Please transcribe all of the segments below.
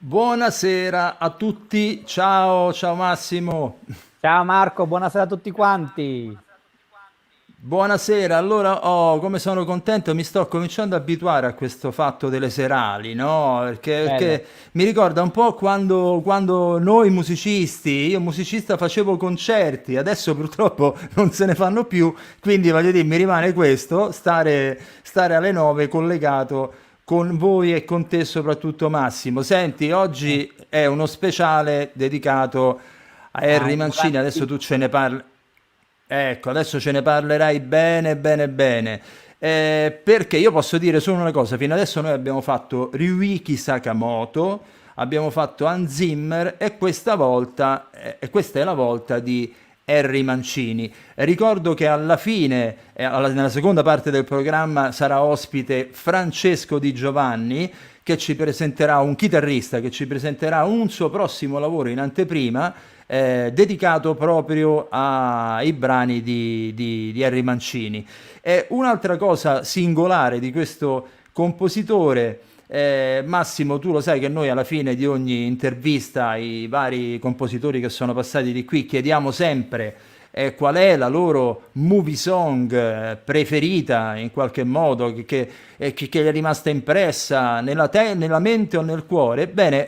Buonasera a tutti, ciao Massimo. Ciao Marco, buonasera a tutti quanti. Buonasera, allora come sono contento, mi sto cominciando ad abituare a questo fatto delle serali, no? Bello. Perché mi ricorda un po' quando noi musicisti, io musicista facevo concerti, adesso purtroppo non se ne fanno più, quindi voglio dire, mi rimane questo, stare alle 9 collegato con voi e con te soprattutto Massimo. Senti, Eh, oggi è uno speciale dedicato a Harry un Mancini, adesso tu ce ne grandissimo. parli. Ecco, adesso ce ne parlerai bene, bene, bene. Perché io posso dire solo una cosa, fino adesso noi abbiamo fatto Ryuichi Sakamoto, abbiamo fatto Hans Zimmer e questa volta, e questa è la volta di Harry Mancini. Ricordo che alla fine, nella seconda parte del programma, sarà ospite Francesco Di Giovanni, che ci presenterà un chitarrista, che ci presenterà un suo prossimo lavoro in anteprima, dedicato proprio ai brani di Harry Mancini. Un'altra cosa singolare di questo compositore, Massimo, tu lo sai che noi alla fine di ogni intervista ai vari compositori che sono passati di qui chiediamo sempre qual è la loro movie song preferita in qualche modo, che è rimasta impressa nella mente o nel cuore. Bene,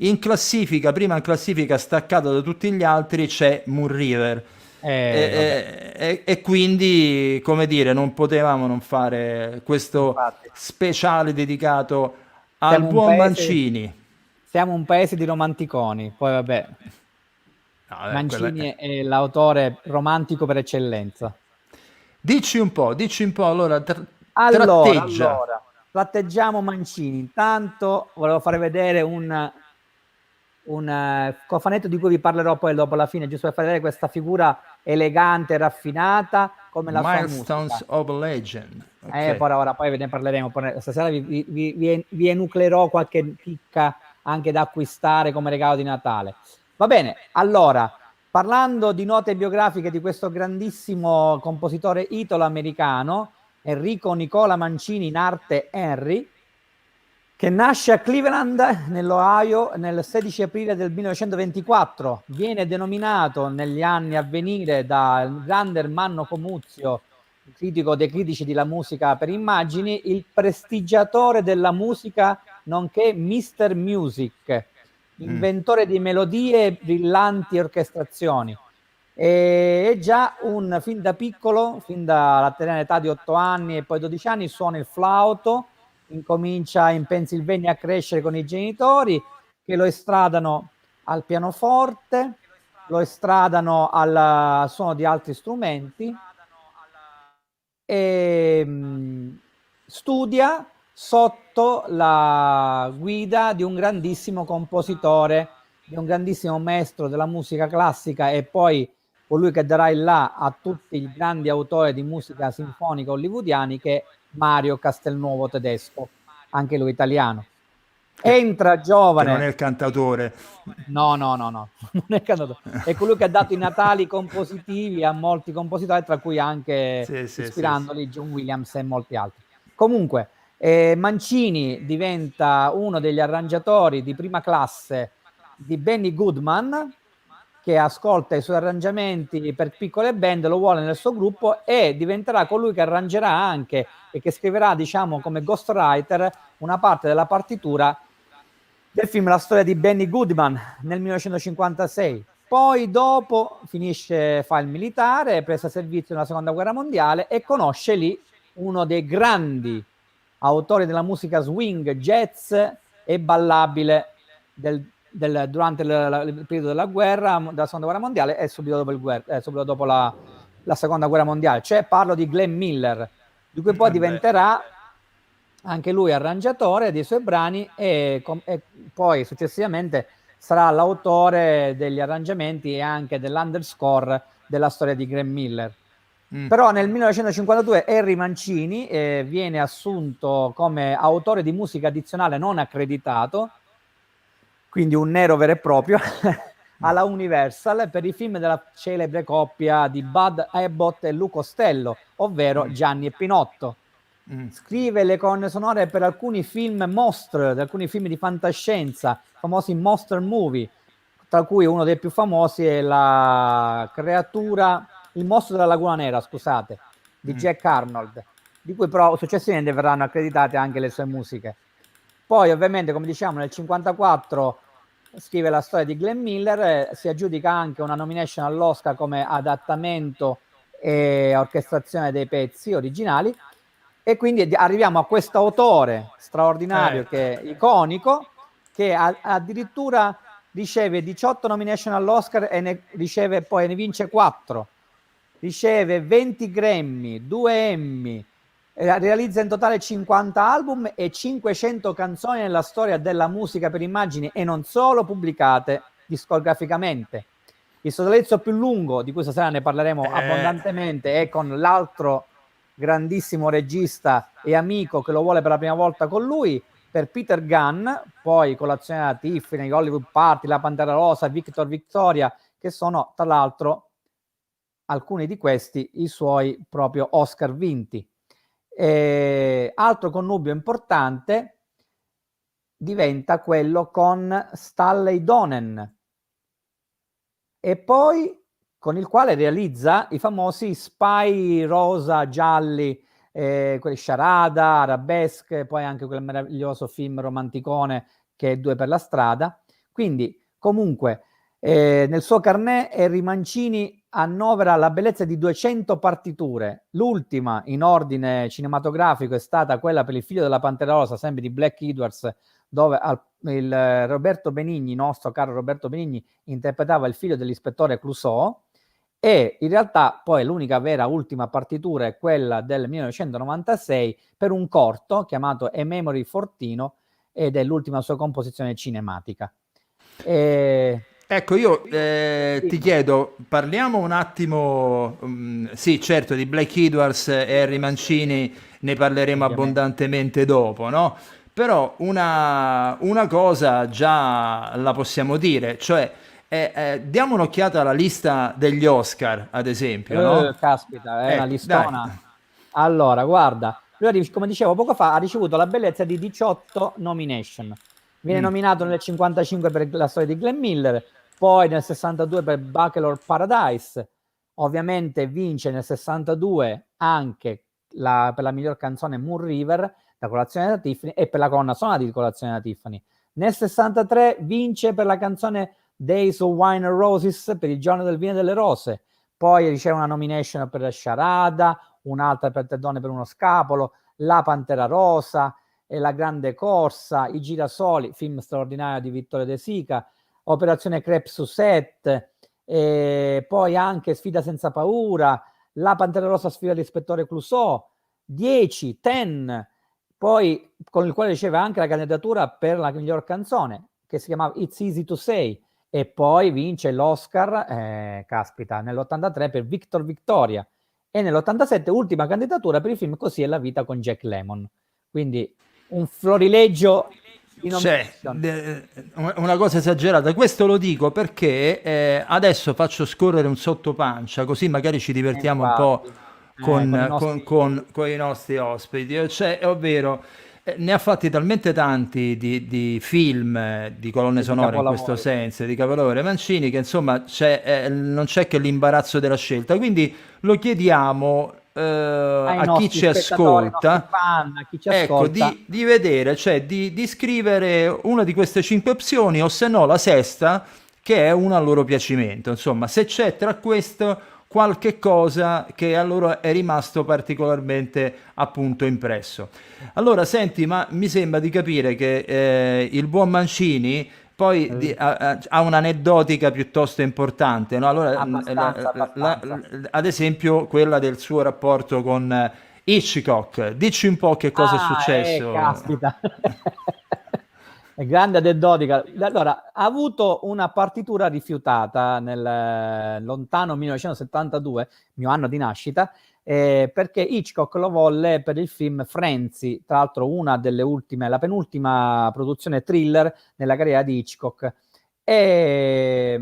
in classifica, prima in classifica staccata da tutti gli altri, c'è Moon River. Vabbè, E quindi, come dire, non potevamo non fare questo infatti. speciale dedicato al Siamo un buon paese, Mancini. siamo un paese di romanticoni. Poi vabbè, No, vabbè, Mancini è l'autore romantico per eccellenza. dici un po', allora, tratteggia. Allora, tratteggiamo Mancini. Intanto volevo fare vedere un cofanetto di cui vi parlerò poi dopo alla fine, giusto per far vedere questa figura elegante e raffinata come la sua Milestones musica. of Legend. Ok. Poi ve ne parleremo. Stasera vi enuclerò qualche chicca anche da acquistare come regalo di Natale. Va bene, allora, parlando di note biografiche di questo grandissimo compositore italo-americano, Enrico Nicola Mancini, in arte Henry, che nasce a Cleveland, nell'Ohio, nel 16 aprile del 1924. Viene denominato negli anni a venire dal grande Ermanno Comuzio, critico dei critici della musica per immagini, il prestigiatore della musica, nonché Mr. Music, Mm. inventore di melodie e brillanti orchestrazioni. E già fin da piccolo, fin dalla tenera età di 8 anni e poi 12 anni, suona il flauto, incomincia in Pennsylvania a crescere con i genitori che lo estradano al pianoforte, lo estradano al suono di altri strumenti e studia sotto la guida di un grandissimo compositore, di un grandissimo maestro della musica classica e poi colui che darà il là a tutti i grandi autori di musica sinfonica hollywoodiani, che è Mario Castelnuovo tedesco, anche lui italiano. Che, Entra che non è giovane. il cantatore. No, no, no, no, non è cantato. È colui che ha dato i natali compositivi a molti compositori, tra cui anche Sì, sì, sì, sì. ispirandoli John Williams e molti altri. Comunque, Mancini diventa uno degli arrangiatori di prima classe di Benny Goodman, che ascolta i suoi arrangiamenti per piccole band, lo vuole nel suo gruppo e diventerà colui che arrangerà anche e che scriverà, diciamo, come ghostwriter una parte della partitura del film La storia di Benny Goodman nel 1956. Poi dopo fa il militare, presta servizio nella seconda guerra mondiale e conosce lì uno dei grandi autori della musica swing, jazz e ballabile durante il periodo della guerra, della seconda guerra mondiale e subito dopo, subito dopo la seconda guerra mondiale. Cioè parlo di Glenn Miller, di cui poi Vabbè. diventerà anche lui arrangiatore dei suoi brani e poi successivamente sarà l'autore degli arrangiamenti e anche dell'underscore della storia di Glenn Miller. Mm. Però nel 1952 Harry Mancini viene assunto come autore di musica addizionale non accreditato, quindi un nero vero e proprio, alla Universal per i film della celebre coppia di Bud Abbott e Lou Costello, ovvero Gianni e Pinotto. scrive le colonne sonore per alcuni film mostre, alcuni film di fantascienza, famosi monster movie, tra cui uno dei più famosi è la creatura, il mostro della Laguna Nera, scusate, di Jack Arnold, di cui però successivamente verranno accreditate anche le sue musiche. Poi ovviamente, come diciamo, nel 1954 scrive la storia di Glenn Miller, si aggiudica anche una nomination all'Oscar come adattamento e orchestrazione dei pezzi originali, e quindi arriviamo a questo autore straordinario, che è iconico, che addirittura riceve 18 nomination all'Oscar e ne vince 4, riceve 20 Grammy, 2 Emmy, realizza in totale 50 album e 500 canzoni nella storia della musica per immagini, e non solo, pubblicate discograficamente. Il sodalizio più lungo, di cui stasera ne parleremo abbondantemente, è con l'altro grandissimo regista e amico che lo vuole per la prima volta con lui, per Peter Gunn, poi Colazione da Tiffany, Hollywood Party, La Pantera Rosa, Victor Victoria, che sono tra l'altro alcuni di questi i suoi proprio Oscar vinti. Altro connubio importante diventa quello con Stanley Donen, e poi con il quale realizza i famosi spy rosa, gialli, quelli Sciarada, Arabesque, poi anche quel meraviglioso film romanticone che è Due per la strada. Quindi comunque nel suo carnet Henry Mancini annovera la bellezza di 200 partiture. L'ultima in ordine cinematografico è stata quella per Il figlio della Pantera Rosa, sempre di Black Edwards, dove il Roberto Benigni, nostro caro Roberto Benigni, interpretava il figlio dell'ispettore Clouseau, e in realtà poi l'unica vera ultima partitura è quella del 1996 per un corto chiamato A Memory for Tino, ed è l'ultima sua composizione cinematica. Ecco, io ti chiedo, parliamo un attimo, sì, certo, di Black Edwards e Henry Mancini ne parleremo abbondantemente dopo, no? Però una cosa già la possiamo dire, cioè diamo un'occhiata alla lista degli Oscar, ad esempio, no? Caspita, è una listona. Dai. Allora, guarda, lui, come dicevo poco fa, ha ricevuto la bellezza di 18 nomination. Viene nominato nel 55 per la storia di Glenn Miller, poi nel 62 per Bachelor Paradise, ovviamente vince nel 62 anche per la miglior canzone Moon River, da Colazione da Tiffany, e per la colonna sonora di Colazione da Tiffany. Nel 63 vince per la canzone Days of Wine and Roses, per Il giorno del vino e delle rose, poi riceve una nomination per Sciarada, un'altra per Tre donne per uno scapolo, La Pantera Rosa, e La Grande Corsa, I girasoli, film straordinario di Vittorio De Sica, Operazione Crepe Suzette, poi anche Sfida senza paura, La Pantera Rosa sfida l'ispettore Clouseau, 10, poi con il quale riceve anche la candidatura per la miglior canzone, che si chiamava It's Easy to Say, e poi vince l'Oscar, caspita, nell'83 per Victor Victoria, e nell'87 ultima candidatura per il film Così è la vita con Jack Lemmon. Quindi un florileggio di nomination. Una cosa esagerata. Questo lo dico perché adesso faccio scorrere un sottopancia, così magari ci divertiamo un po' con i nostri ospiti. Cioè, ovvero, ne ha fatti talmente tanti di film, di colonne sonore in questo senso, di capolavori Mancini, che insomma non c'è che l'imbarazzo della scelta. Quindi lo chiediamo a chi ci ascolta, fan, a chi ci ecco, ascolta, di vedere, cioè di scrivere una di queste 5 opzioni, o se no la sesta, che è una a loro piacimento. Insomma, se c'è tra questo qualche cosa che a loro è rimasto particolarmente appunto impresso. Allora, senti, ma mi sembra di capire che il buon Mancini poi ha un'aneddotica piuttosto importante, no? Allora, abbastanza. ad esempio quella del suo rapporto con Hitchcock. Dici un po' che cosa è successo. Caspita. È grande aneddotica. Allora, ha avuto una partitura rifiutata nel lontano 1972, mio anno di nascita, perché Hitchcock lo volle per il film Frenzy, tra l'altro una delle ultime, la penultima produzione thriller nella carriera di Hitchcock. E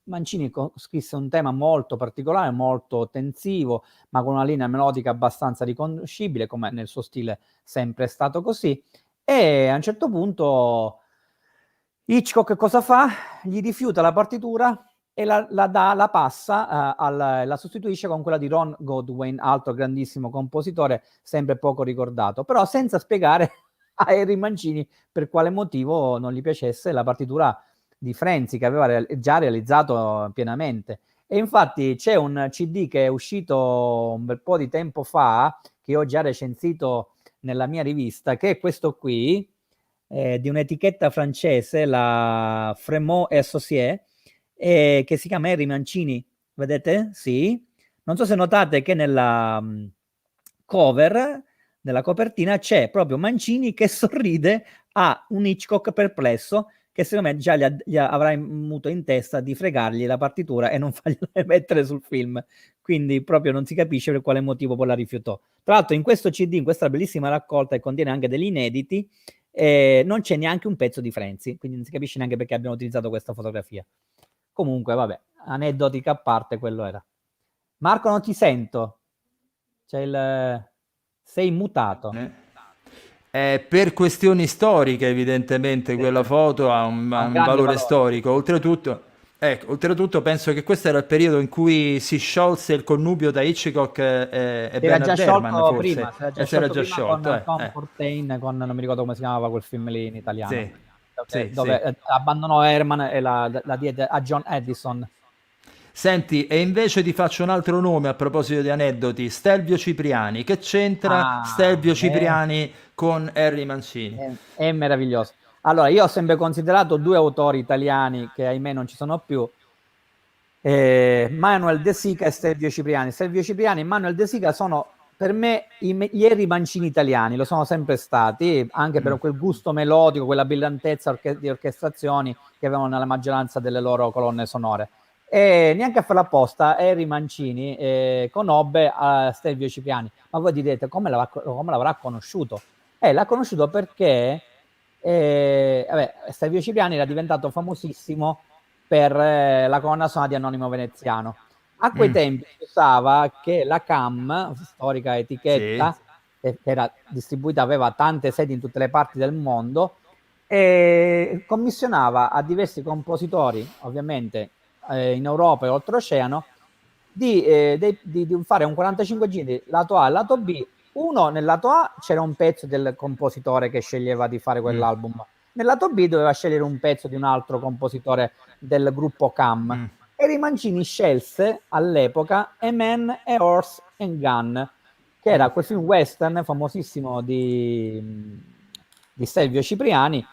Mancini scrisse un tema molto particolare, molto tensivo, ma con una linea melodica abbastanza riconoscibile, come nel suo stile sempre è stato così. E a un certo punto Hitchcock cosa fa? Gli rifiuta la partitura e la passa, la sostituisce con quella di Ron Goldwyn, altro grandissimo compositore, sempre poco ricordato, però senza spiegare a Henry Mancini per quale motivo non gli piacesse la partitura di Frenzy, che aveva già realizzato pienamente. E infatti c'è un CD che è uscito un bel po' di tempo fa, che ho già recensito nella mia rivista, che è questo qui, di un'etichetta francese, la Frémaux et Associés, che si chiama Henry Mancini. Vedete? Sì. Non so se notate che nella cover, nella copertina, c'è proprio Mancini che sorride a un Hitchcock perplesso, che secondo me già gli avrà avuto in testa di fregargli la partitura e non fargliela mettere sul film. Quindi proprio non si capisce per quale motivo poi la rifiutò. Tra l'altro in questo CD, in questa bellissima raccolta che contiene anche degli inediti, non c'è neanche un pezzo di Frenzy, quindi non si capisce neanche perché abbiamo utilizzato questa fotografia. Comunque, vabbè, aneddotica a parte, quello era. Marco, non ti sento. Sei mutato. Per questioni storiche, evidentemente, quella foto ha un, Ha ha un un grande valore valore. storico. Oltretutto, ecco, oltretutto penso che questo era il periodo in cui si sciolse il connubio tra Hitchcock e Si era già Bernard Herrmann, sciolto forse, prima, si era già e si era sciolto già prima sciolto. con Fortain, con non mi ricordo come si chiamava quel film lì in italiano, Sì, dove, sì, sì. abbandonò Herman e la diede a John Edison. Senti, e invece ti faccio un altro nome a proposito di aneddoti, Stelvio Cipriani. Che c'entra Ah, Stelvio Cipriani con Harry Mancini? è meraviglioso. Allora, io ho sempre considerato due autori italiani che ahimè non ci sono più, Manuel De Sica e Stelvio Cipriani. Stelvio Cipriani e Manuel De Sica sono per me gli Henry Mancini italiani, lo sono sempre stati, anche per quel gusto melodico, quella brillantezza di orchestrazioni che avevano nella maggioranza delle loro colonne sonore. E neanche a farla apposta, Henry Mancini conobbe a Stelvio Cipriani. Ma voi direte, come l'avrà conosciuto? L'ha conosciuto perché vabbè, Stelvio Cipriani era diventato famosissimo per la colonna sonora di Anonimo Veneziano. A quei tempi si usava che la CAM, storica Sì. etichetta, che era distribuita, aveva tante sedi in tutte le parti del mondo, e commissionava a diversi compositori, ovviamente in Europa e oltreoceano, di fare un 45 giri lato A e lato B. Uno nel lato A c'era un pezzo del compositore che sceglieva di fare quell'album, nel lato B doveva scegliere un pezzo di un altro compositore del gruppo CAM. E Rimancini scelse all'epoca A Man, a Horse and Gun, che era quel film western famosissimo di Stelvio Cipriani,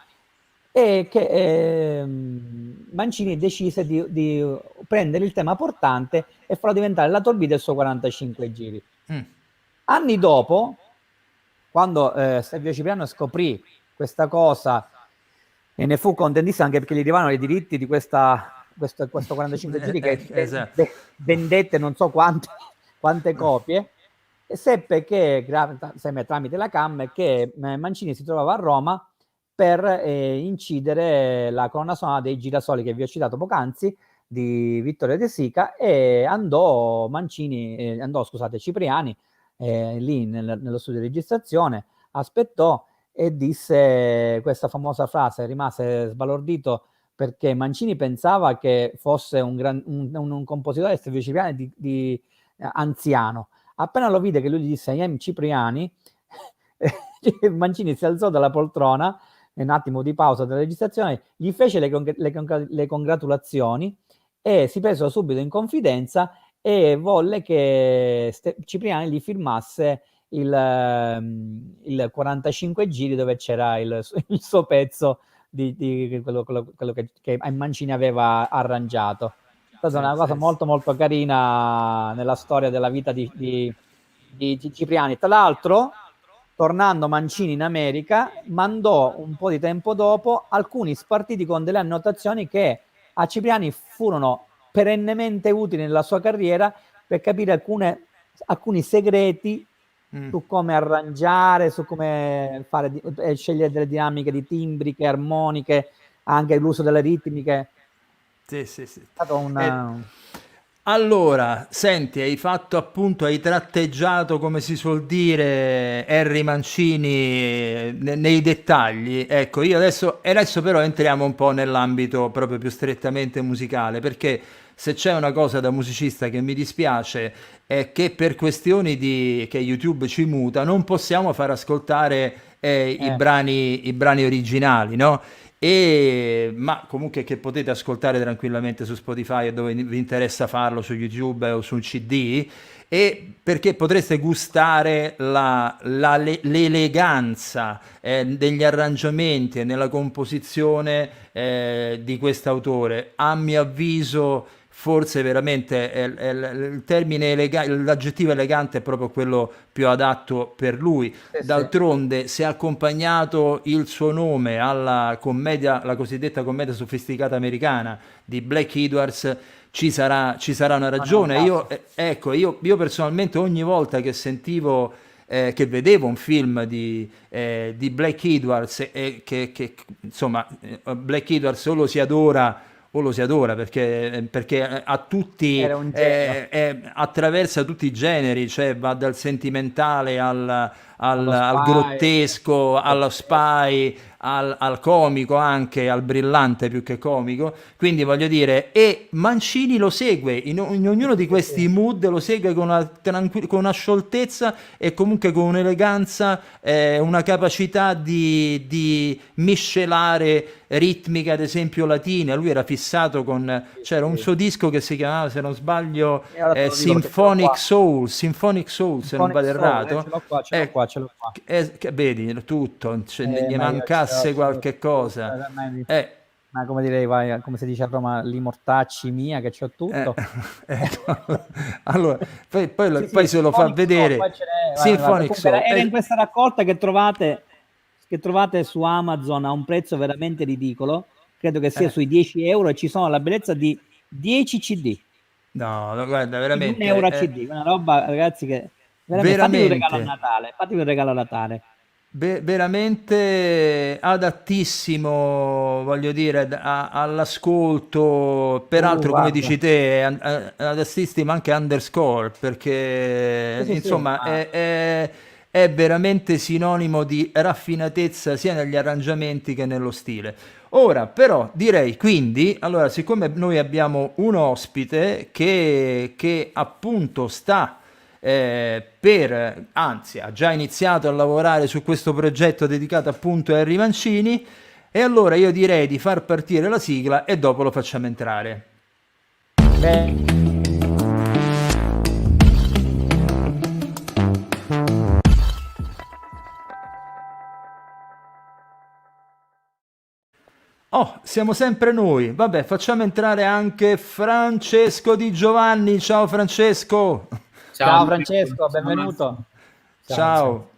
e che Mancini decise di prendere il tema portante e farlo diventare la B del suo 45 giri. Anni dopo, quando Stelvio Cipriano scoprì questa cosa e ne fu contentissimo, anche perché gli arrivavano i diritti di questo 45 giri che Esatto. vendette non so quante copie, e seppe che, sempre tramite la CAM, che Mancini si trovava a Roma per incidere la colonna sonora dei Girasoli che vi ho citato poc'anzi, di Vittorio De Sica, e andò Cipriani lì nello studio di registrazione, aspettò e disse questa famosa frase, rimase sbalordito perché Mancini pensava che fosse un compositore Stelvio Cipriani di anziano. Appena lo vide che lui gli disse I am Cipriani, Mancini si alzò dalla poltrona, un attimo di pausa della registrazione, gli fece le congratulazioni e si presero subito in confidenza e volle che Cipriani gli firmasse il 45 giri dove c'era il suo pezzo di quello che Mancini aveva arrangiato. È stata una cosa molto molto carina nella storia della vita di Cipriani. Tra l'altro, tornando Mancini in America, mandò un po' di tempo dopo alcuni spartiti con delle annotazioni che a Cipriani furono perennemente utili nella sua carriera per capire alcuni segreti su come arrangiare, su come scegliere delle dinamiche di timbriche, armoniche, anche l'uso delle ritmiche Sì, sì, sì. È stato Eh, un... allora, senti, hai fatto appunto, hai tratteggiato, come si suol dire, Harry Mancini nei dettagli. Ecco, io adesso, e adesso però entriamo un po' nell'ambito proprio più strettamente musicale, perché se c'è una cosa da musicista che mi dispiace è che per questioni di che YouTube ci muta, non possiamo far ascoltare eh, i brani originali, no? Ma comunque che potete ascoltare tranquillamente su Spotify e dove vi interessa farlo su YouTube o su un CD, e perché potreste gustare l'eleganza degli arrangiamenti e nella composizione di quest'autore. A mio avviso, forse veramente il termine l'aggettivo elegante è proprio quello più adatto per lui. sì, sì. D'altronde, se ha accompagnato il suo nome alla commedia, la cosiddetta commedia sofisticata americana di Black Edwards, ci sarà una Non è un ragione. caso. Ecco, io personalmente ogni volta che sentivo, che vedevo un film di Black Edwards, insomma, Black Edwards o lo si adora perché a tutti, Era un genio, attraversa tutti i generi, cioè va dal sentimentale allo al spy, grottesco, allo grottesco. spy, al comico anche, al brillante più che comico. Quindi voglio dire, e Mancini lo segue in ognuno di Sì, questi sì. mood, lo segue con con una scioltezza e comunque con un'eleganza, una capacità di miscelare ritmiche, ad esempio latine. Lui era fissato con, Sì, c'era un sì. suo disco che si chiamava, se non sbaglio, E ora te lo dico perché ce l'ho qua. Symphonic Soul, se non Symphonic vado Soul, errato. ce l'ho qua, ce l'ho Eh, qua, ce l'ho qua. che vedi tutto, gli Ma io mancasse ce l'ho qualche cosa. tutta, Eh, ma come direi, vai, come si dice a Roma, li mortacci mia, che c'ho eh, tutto. ecco. Allora, Sì, poi sì, se lo fa Symphonic Soul, vedere, poi ce n'è, guarda, guarda. Symphonic Comunque Soul. era in questa raccolta che trovate su Amazon a un prezzo veramente ridicolo, credo che sia Eh, sui 10 euro e ci sono la bellezza di 10 CD, no, no, guarda, quindi un veramente, euro a CD, una roba ragazzi che veramente fatevi un regalo a veramente. Natale, fatevi un regalo a Natale. Veramente adattissimo, voglio dire, all'ascolto, peraltro come Guarda, dici te, adattissimo anche underscore, sì, perché sì, sì, insomma ma è veramente sinonimo di raffinatezza sia negli arrangiamenti che nello stile. Ora, però, direi quindi, allora, siccome noi abbiamo un ospite che appunto anzi, ha già iniziato a lavorare su questo progetto dedicato appunto a Harry Mancini, e allora io direi di far partire la sigla e dopo lo facciamo entrare. beh, Oh, siamo sempre noi. Vabbè, facciamo entrare anche Francesco Di Giovanni. Ciao Francesco. Ciao ciao Michael, Francesco, ciao Massimo. benvenuto. Ciao, ciao. Ciao.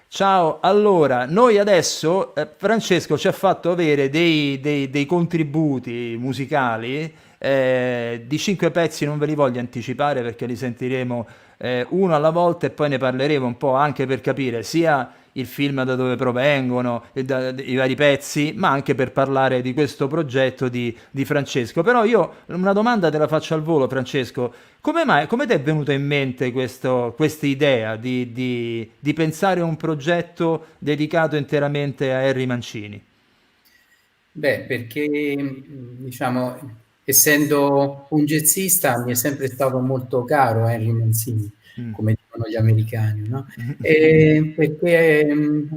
Ciao, allora, noi adesso, Francesco ci ha fatto avere dei contributi musicali di 5 pezzi, non ve li voglio anticipare perché li sentiremo uno alla volta e poi ne parleremo un po' anche per capire sia il film da dove provengono, i vari pezzi, ma anche per parlare di questo progetto di Francesco. Però io una domanda te la faccio al volo, Francesco. Come mai, come ti è venuta in mente questa idea di pensare a un progetto dedicato interamente a Harry Mancini? Beh, perché diciamo, essendo un jazzista, mi è sempre stato molto caro Henry Mancini, Mm. come dicono gli americani, no? E perché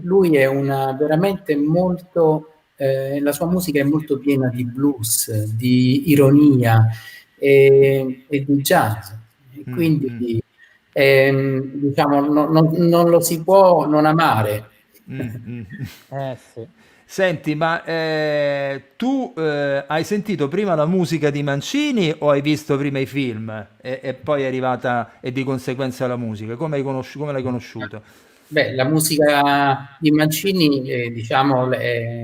lui è una veramente molto, la sua musica è molto piena di blues, di ironia e di jazz. E Mm, quindi mm, diciamo, non lo si può non amare. mm, mm. Sì. Senti, ma tu hai sentito prima la musica di Mancini o hai visto prima i film e poi è arrivata e di conseguenza la musica? Come l'hai conosciuto? Beh, la musica di Mancini, diciamo,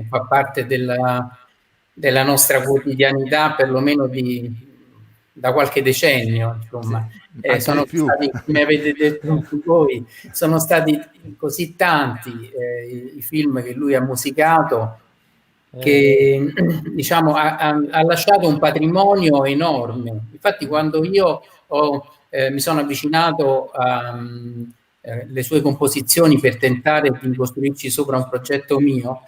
fa parte della nostra quotidianità, perlomeno da qualche decennio, Sì, insomma. anche di Sono più. stati, come avete detto anche voi, sono stati così tanti i film che lui ha musicato che diciamo, ha lasciato un patrimonio enorme. Infatti quando io mi sono avvicinato alle sue composizioni per tentare di costruirci sopra un progetto mio,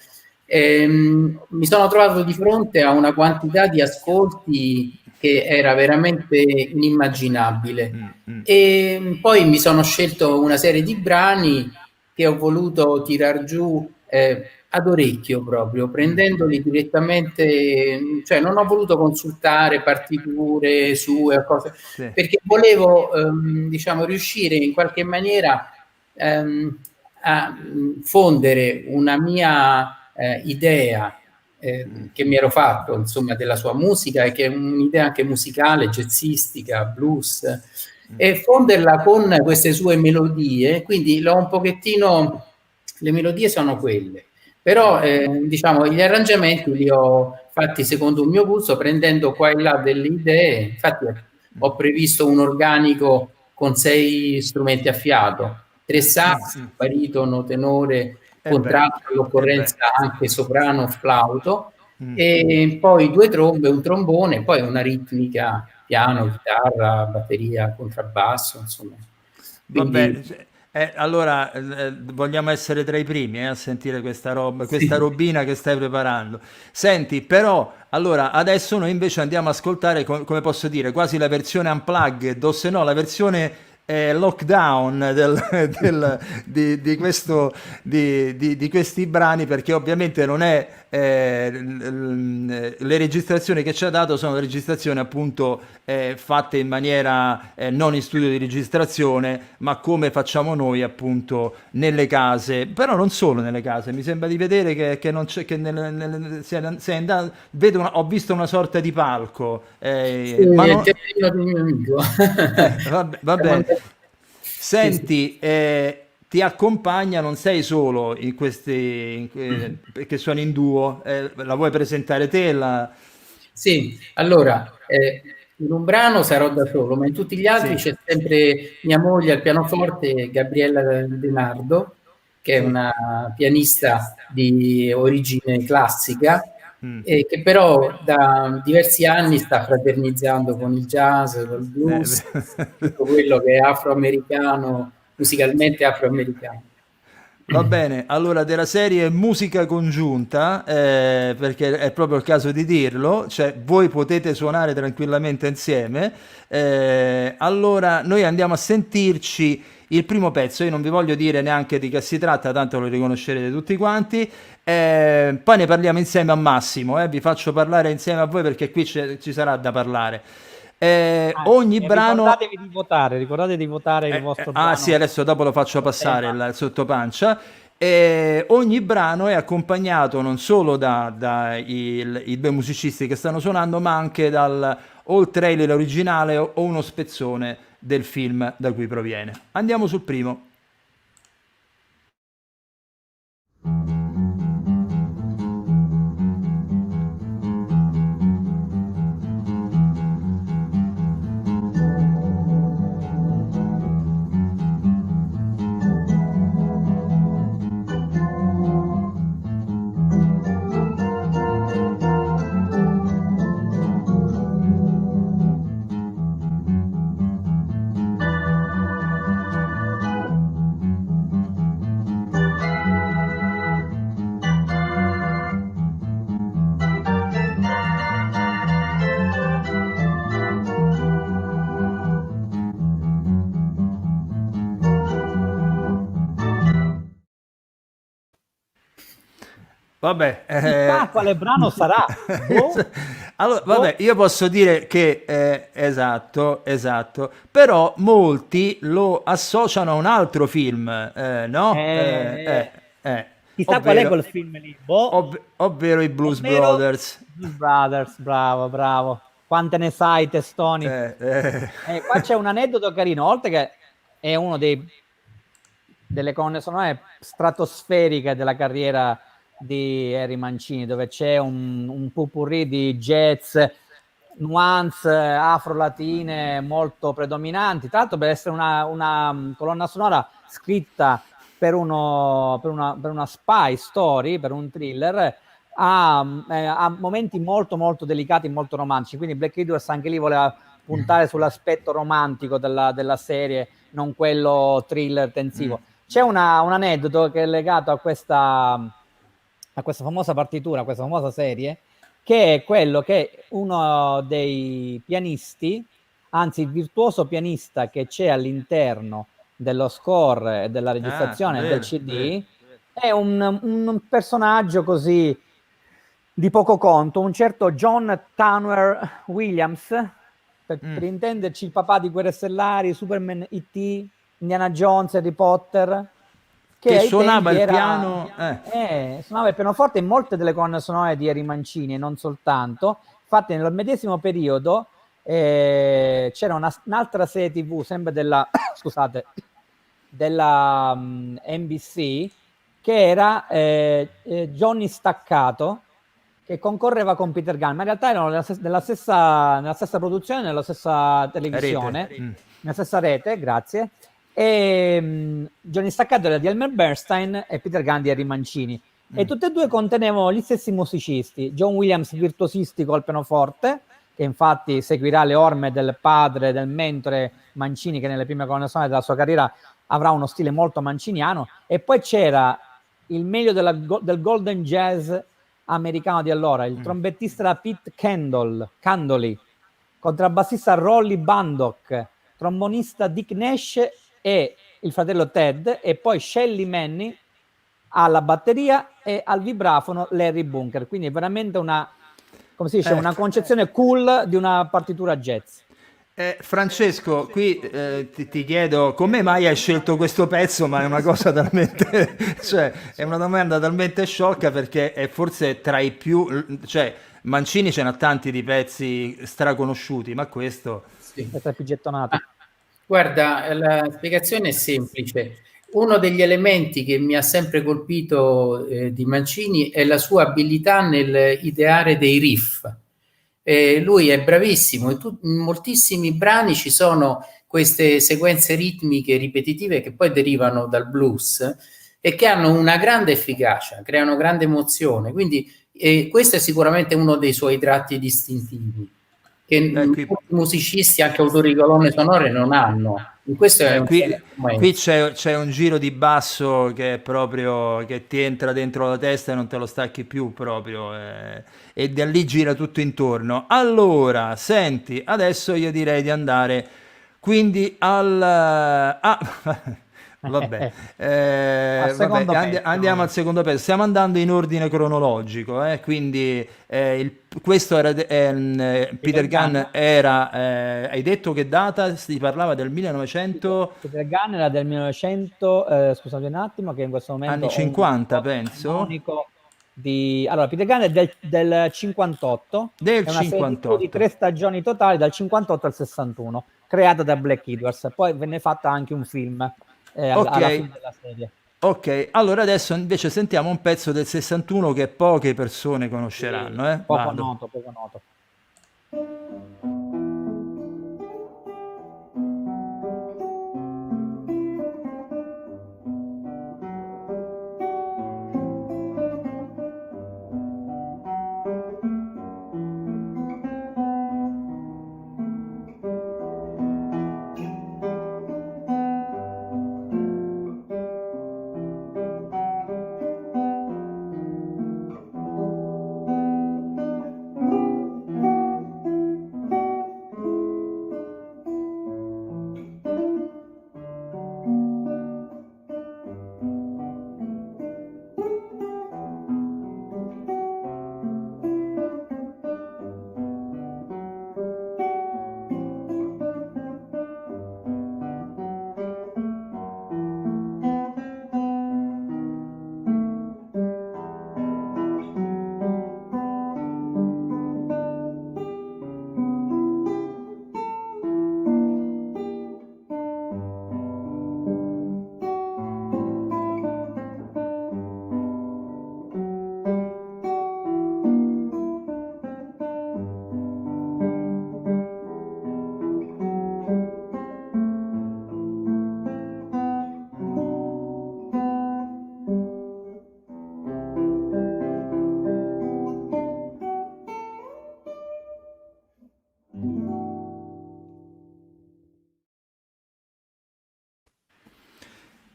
mi sono trovato di fronte a una quantità di ascolti che era veramente inimmaginabile. E poi mi sono scelto una serie di brani che ho voluto tirar giù ad orecchio proprio, prendendoli direttamente, cioè non ho voluto consultare partiture sue o cose, Sì. perché volevo diciamo riuscire in qualche maniera a fondere una mia idea che mi ero fatto insomma della sua musica e che è un'idea anche musicale, jazzistica, blues, e fonderla con queste sue melodie, quindi l'ho un pochettino, le melodie sono quelle, però diciamo gli arrangiamenti li ho fatti secondo un mio gusto, prendendo qua e là delle idee. Infatti ho previsto un organico con 6 strumenti a fiato, 3 sax, baritono, tenore, E beh, contralto, e beh. all'occorrenza anche soprano, flauto, e poi 2 trombe, un trombone, poi una ritmica, piano, chitarra, batteria, contrabbasso, insomma. Vabbè, Quindi allora vogliamo essere tra i primi a sentire questa roba, questa sì. robina che stai preparando. Senti, però, allora adesso noi invece andiamo a ascoltare, come posso dire, quasi la versione unplugged, o se no la versione lockdown di questo, di questi brani, perché ovviamente non è le registrazioni che ci ha dato sono registrazioni appunto fatte in maniera non in studio di registrazione, ma come facciamo noi appunto nelle case, però non solo nelle case, mi sembra di vedere che non c'è, che sei andato, ho visto una sorta di palco, Sì, ma il non, giardino di mio amico. va Siamo bene. andati- sì, sì. Senti, ti accompagna, non sei solo in che sono in duo, la vuoi presentare te? Sì, allora, in un brano sarò da solo, ma in tutti gli altri Sì, c'è sempre mia moglie al pianoforte, Gabriella De Nardo, che è sì. una pianista di origine classica, Mm. e che però da diversi anni sta fraternizzando con il jazz, con il blues, tutto quello che è afroamericano, musicalmente afroamericano. Va bene, allora della serie musica congiunta, perché è proprio il caso di dirlo, cioè voi potete suonare tranquillamente insieme, allora noi andiamo a sentirci il primo pezzo, io non vi voglio dire neanche di che si tratta, tanto lo riconoscerete tutti quanti, poi ne parliamo insieme a Massimo, vi faccio parlare insieme a voi perché qui ci sarà da parlare. Ogni E brano ricordate di votare il vostro ah sì, brano adesso dopo lo faccio a passare tema. il sottopancia. Ogni brano è accompagnato non solo i due musicisti che stanno suonando, ma anche dal o il trailer originale o uno spezzone del film da cui proviene. Andiamo sul primo. Vabbè, Chissà quale brano sarà. Boh, allora, vabbè, boh. io posso dire che esatto, esatto, però molti lo associano a un altro film, no? Eh, chissà qual è Ovvero, quel film lì. Boh. ovvero i Blues Ovvero Brothers. Blues Brothers, bravo, bravo. Quante ne sai, testoni? Eh, eh. Qua c'è un aneddoto carino, oltre che è uno delle colonne sonore stratosferiche della carriera di Harry Mancini, dove c'è un potpourri di jazz, nuance afro-latine molto predominanti. Tra l'altro, per essere una colonna sonora scritta per una spy story, per un thriller, ha momenti molto molto delicati, molto romantici, quindi Black Edwards anche lì voleva puntare sull'aspetto romantico della serie, non quello thriller tensivo. C'è un aneddoto che è legato a questa famosa partitura, a questa famosa serie, che è quello che uno dei pianisti, anzi il virtuoso pianista che c'è all'interno dello score e della registrazione del vero, CD, vero. è un personaggio così di poco conto, un certo John Tanner Williams, per intenderci il papà di Guerre Stellari, Superman, E.T., Indiana Jones, Harry Potter, che Che ai suonava tempi il era piano. suonava il pianoforte in molte delle colonne sonore di Harry Mancini e non soltanto. Infatti nel medesimo periodo c'era un'altra serie TV sempre della scusate, della NBC, che era Johnny Staccato, che concorreva con Peter Gunn, ma in realtà erano nella stessa produzione, nella stessa Rete. televisione, nella stessa rete, grazie. E Johnny Staccato era di Elmer Bernstein e Peter Gunn di Harry Mancini. E tutte e due contenevano gli stessi musicisti. John Williams virtuosistico al pianoforte, che infatti seguirà le orme del padre, del mentore Mancini, che nelle prime colonne sonore della sua carriera avrà uno stile molto manciniano. E poi c'era il meglio del golden jazz americano di allora, il trombettista era Pete Candoli, contrabbassista Rolly Bandock, trombonista Dick Nash e il fratello Ted, e poi Shelly Manny alla batteria e al vibrafono Larry Bunker. Quindi è veramente come si dice, una concezione cool di una partitura jazz. Francesco, qui ti chiedo come mai hai scelto questo pezzo, ma è una cosa talmente, cioè, è una domanda talmente sciocca perché è forse tra i più, cioè, Mancini ce n'ha tanti di pezzi straconosciuti, ma questo. Sì. È tra i più gettonati. Guarda, la spiegazione è semplice. Uno degli elementi che mi ha sempre colpito di Mancini è la sua abilità nel ideare dei riff. Lui è bravissimo, in moltissimi brani ci sono queste sequenze ritmiche ripetitive che poi derivano dal blues e che hanno una grande efficacia, creano grande emozione. Quindi questo è sicuramente uno dei suoi tratti distintivi che molti Qui, musicisti, anche autori di colonne sonore, non hanno. In questo è un qui c'è un giro di basso che è proprio che ti entra dentro la testa e non te lo stacchi più proprio, e da lì gira tutto intorno. Allora, senti, adesso io direi di andare quindi vabbè, Al vabbè, secondo pezzo. andiamo al secondo pezzo. Stiamo andando in ordine cronologico, quindi questo era Peter Gunn Gunn. era, hai detto che data? Si parlava del 1900, Peter Gunn era del 1900, scusate un attimo che in questo momento anni ho un 50, ricordo penso, mnemonico allora, Peter Gunn è del 58, del è una serie TV di 3 58. stagioni totali dal 58 al 61, creata da Black Edwards, poi venne fatta anche un film alla Ok, fine della serie. ok, allora adesso invece sentiamo un pezzo del 61 che poche persone Sì, conosceranno, poco Vado. noto, poco noto.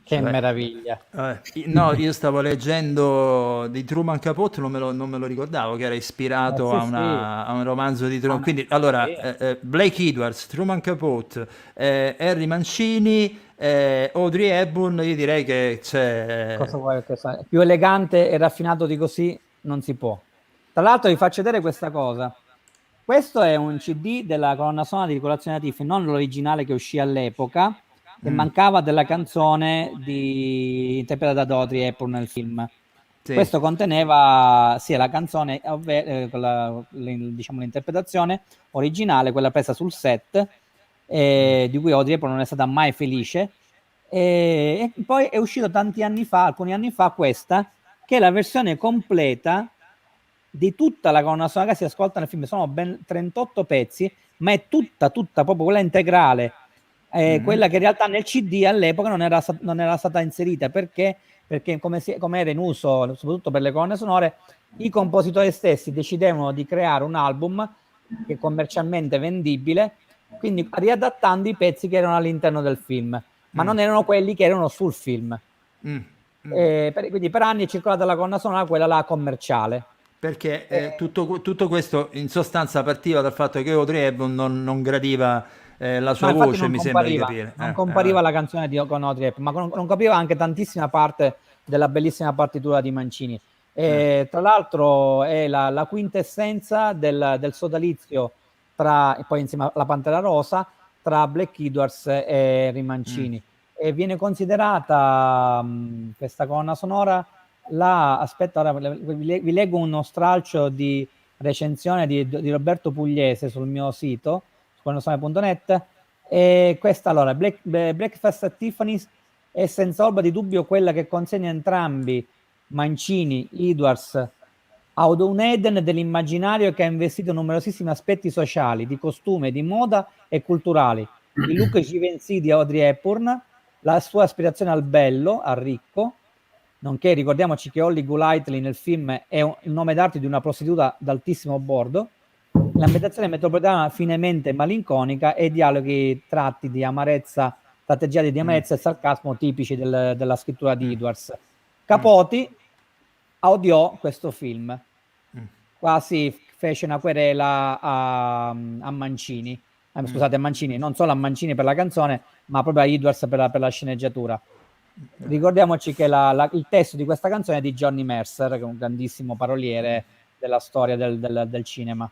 Che Cioè, meraviglia. no, io stavo leggendo di Truman Capote, non me lo ricordavo, che era ispirato Sì, sì. a un romanzo di Truman. Ah, Quindi, allora, sì. Blake Edwards, Truman Capote, Harry Mancini, Audrey Hepburn, io direi che c'è... Cosa vuoi che sia? Più elegante e raffinato di così non si può. Tra l'altro vi faccio vedere questa cosa. Questo è un CD della colonna sonora di Colazione Natif, non l'originale che uscì all'epoca, che Mm, mancava della canzone interpretata da Audrey Hepburn nel film. sì. Questo conteneva sia la canzone, con diciamo, l'interpretazione originale, quella presa sul set, Mm, di cui Audrey Hepburn non è stata mai felice. E poi è uscito tanti anni fa, alcuni anni fa, questa, che è la versione completa di tutta la colonna sonora che si ascolta nel film. Sono ben 38 pezzi, ma è tutta, proprio quella integrale, mhm, quella che in realtà nel CD all'epoca non era stata inserita perché come era in uso soprattutto per le colonne sonore, i compositori stessi decidevano di creare un album che è commercialmente vendibile, quindi riadattando i pezzi che erano all'interno del film, ma mm, non erano quelli che erano sul film. mm, mm. Quindi per anni è circolata la colonna sonora, quella là commerciale. Perché Eh, tutto questo in sostanza partiva dal fatto che Audrey Hepburn non gradiva la No, sua infatti voce, mi sembra di capire. non compariva la canzone con Audrey Hepburn, ma non capiva anche tantissima parte della bellissima partitura di Mancini. Eh, Tra l'altro è la quintessenza del sodalizio tra, e poi insieme alla Pantera Rosa, tra Black Edwards e mm, Rimancini. E viene considerata questa colonna sonora aspetta, ora vi leggo uno stralcio di recensione di Roberto Pugliese sul mio sito colonnosonore.net. E questa allora, Breakfast at Tiffany's è senza ombra di dubbio quella che consegna entrambi, Mancini, Edwards, ad un Eden dell'immaginario che ha investito numerosissimi aspetti sociali, di costume, di moda e culturali. Il look Givenchy di Audrey Hepburn, la sua aspirazione al bello, al ricco, nonché ricordiamoci che Holly Golightly nel film è il nome d'arte di una prostituta d'altissimo bordo, l'ambientazione metropolitana finemente malinconica e dialoghi tratti di amarezza, tratteggiati di mm, amarezza e sarcasmo tipici della scrittura di mm, Edwards. mm, Capote odiò questo film, mm, quasi fece una querela a Mancini, mm. scusate, a Mancini, non solo a Mancini per la canzone, ma proprio a Edwards per la sceneggiatura. Ricordiamoci che il testo di questa canzone è di Johnny Mercer, che è un grandissimo paroliere della storia del cinema.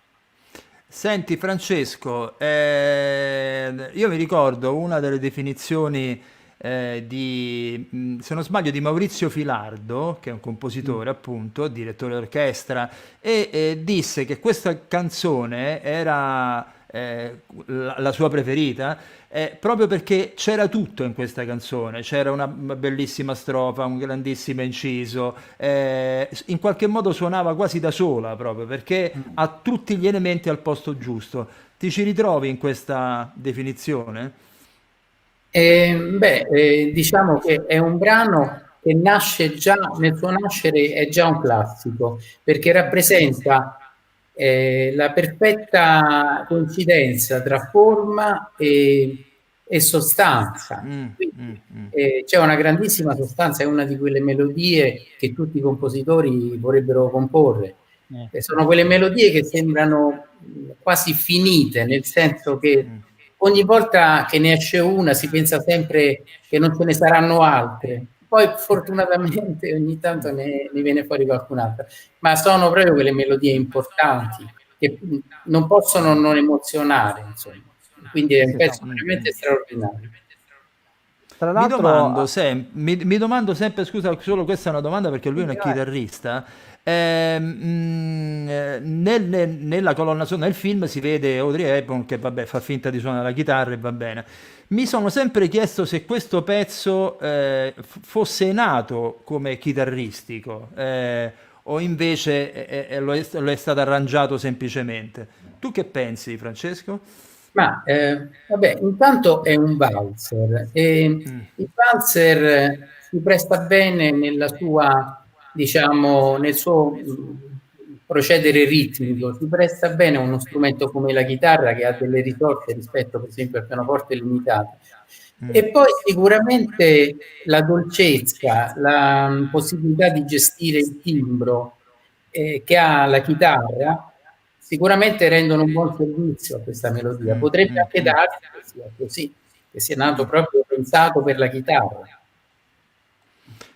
Senti Francesco, io mi ricordo una delle definizioni se non sbaglio, di Maurizio Filardo, che è un Mm. compositore appunto, direttore d'orchestra, e disse che questa canzone era la sua preferita, proprio perché c'era tutto in questa canzone, c'era una bellissima strofa, un grandissimo inciso, in qualche modo suonava quasi da sola proprio perché Mm. ha tutti gli elementi al posto giusto. Ti ci ritrovi in questa definizione? Diciamo che è un brano che nasce già, nel suo nascere è già un classico, perché rappresenta la perfetta coincidenza tra forma e sostanza. Mm, mm, Quindi, mm, c'è una grandissima sostanza, è una di quelle melodie che tutti i compositori vorrebbero comporre. Sono quelle melodie che sembrano quasi finite, nel senso che mm. ogni volta che ne esce una si pensa sempre che non ce ne saranno altre. Poi fortunatamente ogni tanto ne viene fuori qualcun'altra, ma sono proprio quelle melodie importanti che non possono non emozionare, insomma. Quindi è un Sì, no. pezzo veramente straordinario. Tra l'altro, Mi domando sempre, scusa, solo questa è una domanda perché lui è sì, un sì, vabbè. chitarrista. Nella colonna sonora del film si vede Audrey Hepburn che vabbè, fa finta di suonare la chitarra e va bene. Mi sono sempre chiesto se questo pezzo fosse nato come chitarristico o invece lo è stato arrangiato semplicemente. Tu che pensi, Francesco? Ma vabbè, intanto è un valzer e Mm, il valzer si presta bene nella sua, diciamo, nel suo procedere ritmico, si presta bene a uno strumento come la chitarra che ha delle risorse rispetto, per esempio, al pianoforte limitate. E poi sicuramente la dolcezza, la possibilità di gestire il timbro che ha la chitarra, sicuramente rendono un buon servizio a questa melodia. Potrebbe anche darsi che sia così, che sia nato proprio pensato per la chitarra.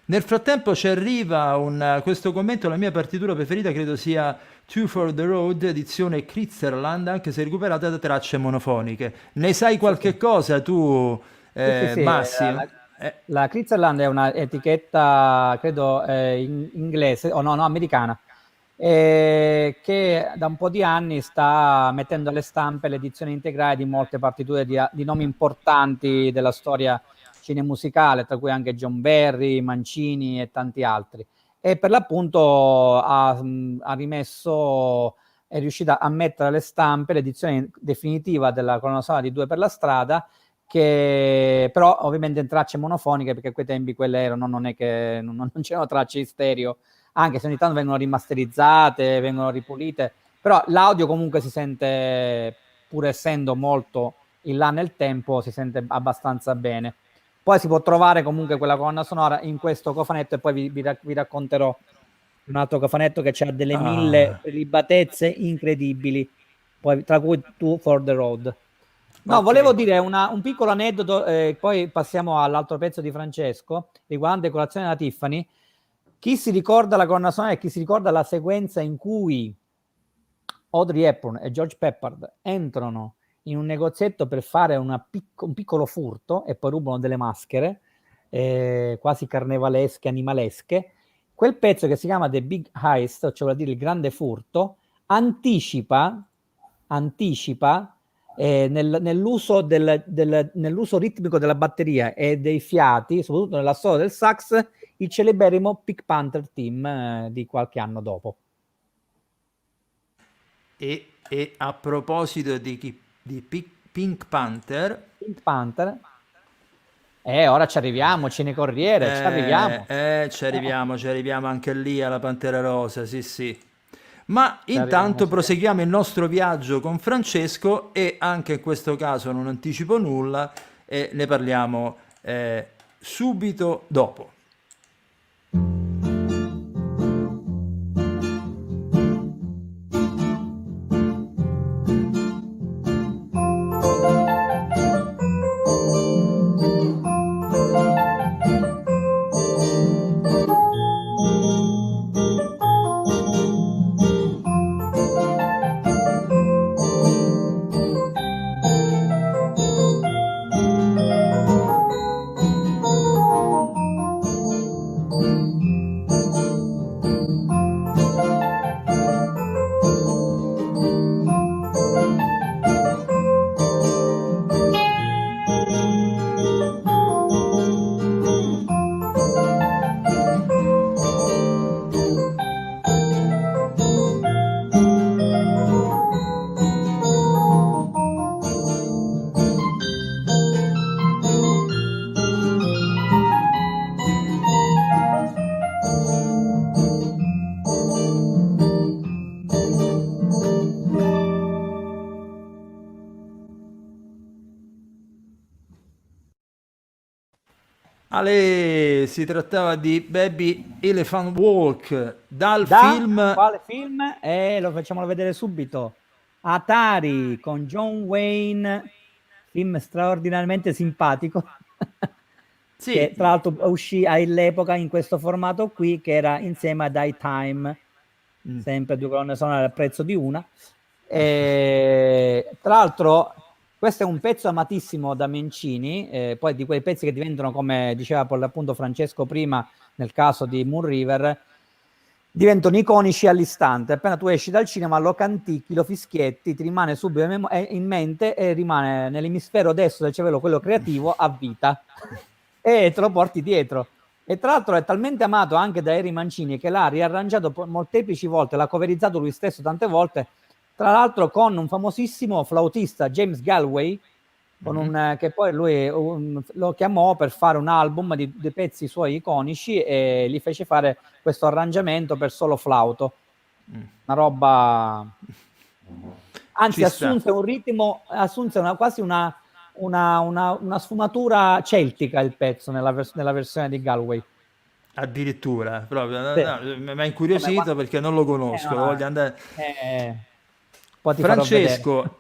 Nel frattempo ci arriva questo commento, la mia partitura preferita credo sia Two for the Road, edizione Kritzerland, anche se recuperata da tracce monofoniche. Ne sai qualche cosa tu, Sì. Massimo? La Kritzerland è una etichetta, credo, inglese, o no, americana, che da un po' di anni sta mettendo alle stampe l'edizione integrale di molte partiture di nomi importanti della storia cinemusicale, tra cui anche John Barry, Mancini e tanti altri. E per l'appunto ha rimesso, è riuscita a mettere alle stampe l'edizione definitiva della colonna sonora di Due per la strada, che però ovviamente in tracce monofoniche, perché a quei tempi quelle erano, non è che non c'erano tracce in stereo, anche se ogni tanto vengono rimasterizzate, vengono ripulite, però l'audio comunque si sente, pur essendo molto in là nel tempo, si sente abbastanza bene. Poi si può trovare comunque quella colonna sonora in questo cofanetto, e poi vi racconterò un altro cofanetto che ha delle mille prelibatezze incredibili, poi, tra cui Two for the Road. No, volevo dire un piccolo aneddoto, poi passiamo all'altro pezzo di Francesco, riguardante Colazione della Tiffany. Chi si ricorda la colonna sonora e chi si ricorda la sequenza in cui Audrey Hepburn e George Peppard entrano in un negozietto per fare un piccolo furto e poi rubano delle maschere quasi carnevalesche, animalesche, quel pezzo che si chiama The Big Heist, cioè vuol dire il grande furto, anticipa nell'uso ritmico della batteria e dei fiati, soprattutto nella solo del sax, il celeberrimo Pink Panther Team di qualche anno dopo. E a proposito di Pink Panther, ora ci arriviamo, Cinecorriere, ci arriviamo anche lì alla Pantera Rosa, sì. Ma intanto proseguiamo il nostro viaggio con Francesco e anche in questo caso non anticipo nulla e ne parliamo subito dopo. Ale, si trattava di Baby Elephant Walk dal film. Quale film? Lo facciamo vedere subito. Atari con John Wayne, film straordinariamente simpatico. Sì. Che tra l'altro uscì all'epoca in questo formato qui, che era insieme a Die Time, sempre due colonne sonore al prezzo di una. Tra l'altro questo è un pezzo amatissimo da Mancini, poi di quei pezzi che diventano, come diceva per l'appunto Francesco prima, nel caso di Moon River, diventano iconici all'istante. Appena tu esci dal cinema lo canticchi, lo fischietti, ti rimane subito in mente e rimane nell'emisfero destro del cervello, quello creativo, a vita e te lo porti dietro. E tra l'altro è talmente amato anche da Harry Mancini che l'ha riarrangiato molteplici volte, l'ha coverizzato lui stesso tante volte, tra l'altro con un famosissimo flautista, James Galway, che poi lui lo chiamò per fare un album di pezzi suoi iconici e gli fece fare questo arrangiamento per solo flauto. Una roba... Anzi, assunse un ritmo, quasi una una sfumatura celtica il pezzo nella versione di Galway. Addirittura, proprio, no, Sì. no, mi ha Come incuriosito perché non lo conosco, no, lo no, voglio andare. poi ti farò vedere. Francesco,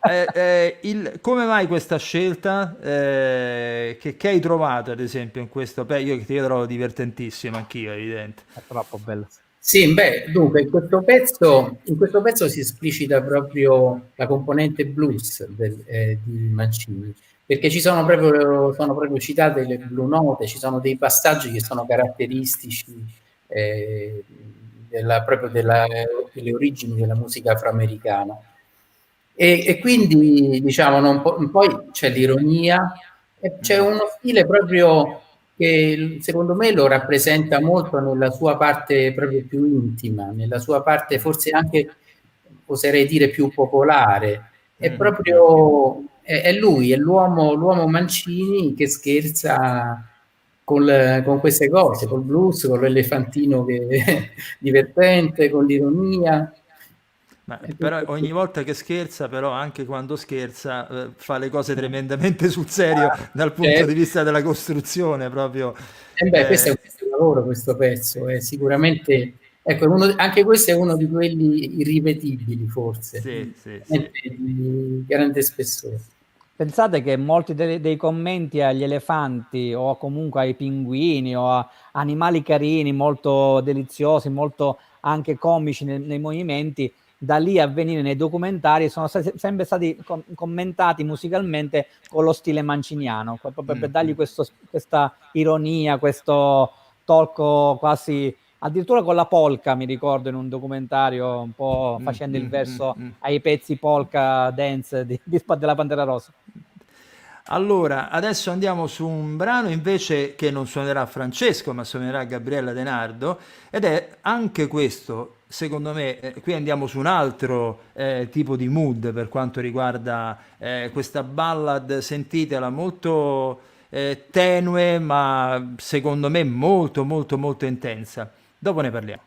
come mai questa scelta? Che hai trovato, ad esempio, in questo? Beh, io ti trovo divertentissimo, anch'io, è evidente. È troppo bello. Sì, beh, dunque, in questo pezzo si esplicita proprio la componente blues di Mancini, perché sono proprio citate le blu note, ci sono dei passaggi che sono caratteristici eh, proprio delle origini della musica afroamericana. E quindi, diciamo, poi c'è l'ironia e c'è Mm, uno stile proprio che secondo me lo rappresenta molto nella sua parte proprio più intima, nella sua parte mm, forse anche, oserei dire, più popolare. È mm, mm. proprio, è lui, è l'uomo Mancini che scherza con queste cose, col blues, con l'elefantino divertente, con l'ironia. Ma È però tutto qui. ogni volta che scherza, però anche quando scherza, fa le cose tremendamente sul serio dal punto di Certo. vista della costruzione, proprio. E beh, questo è un eh, grande lavoro, questo pezzo, è sicuramente, ecco, anche questo è uno di quelli irripetibili, forse, sì, sì, sì. veramente di grande spessore. Pensate che molti dei commenti agli elefanti o comunque ai pinguini o a animali carini, molto deliziosi, molto anche comici nei movimenti, da lì a venire nei documentari sono sempre stati commentati musicalmente con lo stile manciniano, proprio Mm, per dargli mm. questa ironia, questo tolco quasi, addirittura con la polka, mi ricordo in un documentario, un po' Mm, facendo il mm, mm, verso mm. ai pezzi polka dance della Pantera Rosa. Allora, adesso andiamo su un brano invece che non suonerà Francesco, ma suonerà Gabriella De Nardo, ed è anche questo, secondo me, qui andiamo su un altro tipo di mood per quanto riguarda questa ballad, sentitela, molto tenue, ma secondo me molto, molto, molto intensa. Dopo ne parliamo.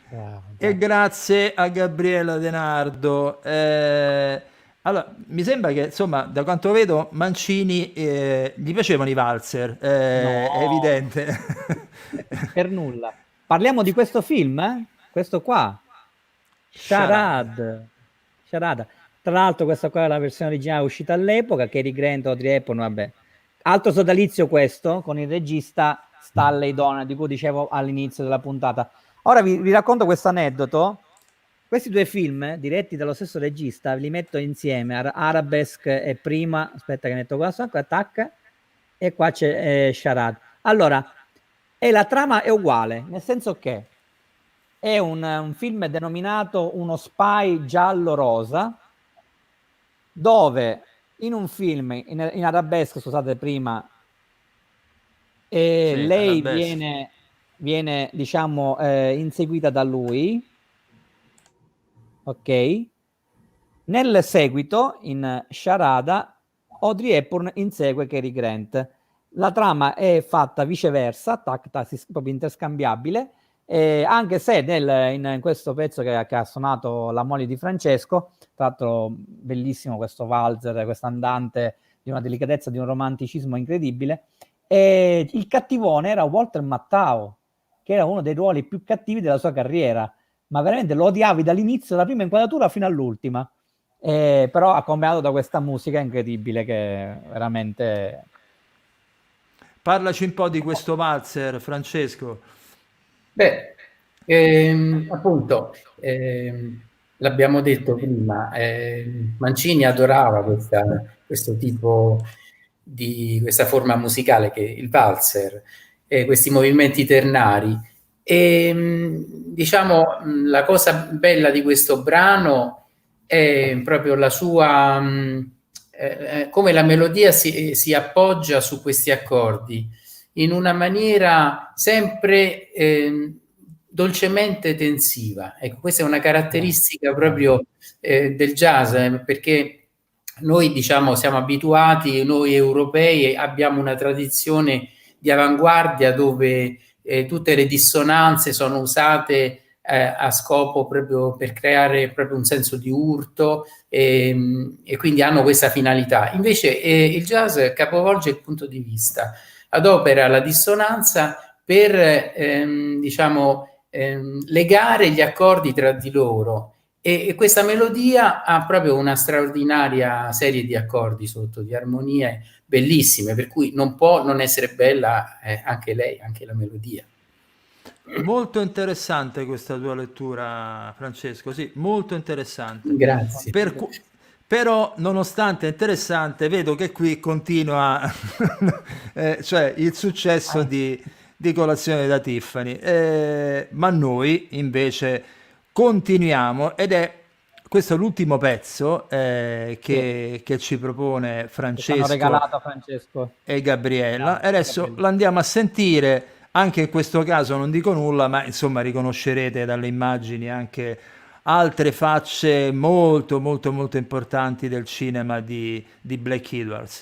Bravo, E bravo. grazie a Gabriela De Nardo. Allora, mi sembra che, insomma, da quanto vedo, Mancini gli piacevano i valzer, è No, evidente. per nulla. Parliamo di questo film, eh? Questo qua, Charade. Charade. Charade. Tra l'altro questa qua è la versione originale uscita all'epoca, Cary Grant, Audrey Hepburn, vabbè. Altro sodalizio questo, con il regista Stanley Donen, di cui dicevo all'inizio della puntata. Ora vi racconto questo aneddoto. Questi due film, diretti dallo stesso regista, li metto insieme, Arabesque e prima, aspetta che metto qua, attack, e qua c'è Charade. Allora, la trama è uguale, nel senso che è un film denominato Uno spy giallo-rosa, dove in un film in arabesco, scusate, prima, e Sì, lei arabesco. viene diciamo, inseguita da lui, ok? Nel seguito, in Sharada, Audrey Hepburn insegue Cary Grant. La trama è fatta viceversa, proprio interscambiabile, anche se in questo pezzo che ha suonato la moglie di Francesco, tra l'altro bellissimo questo valzer, questo andante di una delicatezza, di un romanticismo incredibile, il cattivone era Walter Matthau, che era uno dei ruoli più cattivi della sua carriera, ma veramente lo odiavi dall'inizio, dalla prima inquadratura fino all'ultima. Però accompagnato da questa musica incredibile che veramente... Parlaci un po' di questo valzer, Francesco. Beh, appunto, l'abbiamo detto prima, Mancini adorava questo tipo questa forma musicale che è il valzer, questi movimenti ternari. E diciamo, la cosa bella di questo brano è proprio la sua, come la melodia si appoggia su questi accordi in una maniera sempre dolcemente tensiva. Ecco, questa è una caratteristica proprio del jazz, perché noi diciamo siamo abituati, noi europei abbiamo una tradizione di avanguardia dove tutte le dissonanze sono usate a scopo proprio per creare proprio un senso di urto e quindi hanno questa finalità. Invece il jazz capovolge il punto di vista, adopera la dissonanza per diciamo, legare gli accordi tra di loro e questa melodia ha proprio una straordinaria serie di accordi sotto, di armonie bellissime, per cui non può non essere bella anche lei, anche la melodia. Molto interessante questa tua lettura, Francesco, sì, molto interessante. Grazie. Però, nonostante interessante, vedo che qui continua cioè il successo di Colazione da Tiffany. Ma noi invece continuiamo ed è questo è l'ultimo pezzo Sì, che ci propone che ci hanno Francesco regalato a Francesco. e Gabriella. E adesso Gabriele. l'andiamo a sentire. Anche in questo caso non dico nulla, ma insomma riconoscerete dalle immagini anche altre facce molto molto molto importanti del cinema di Black Edwards.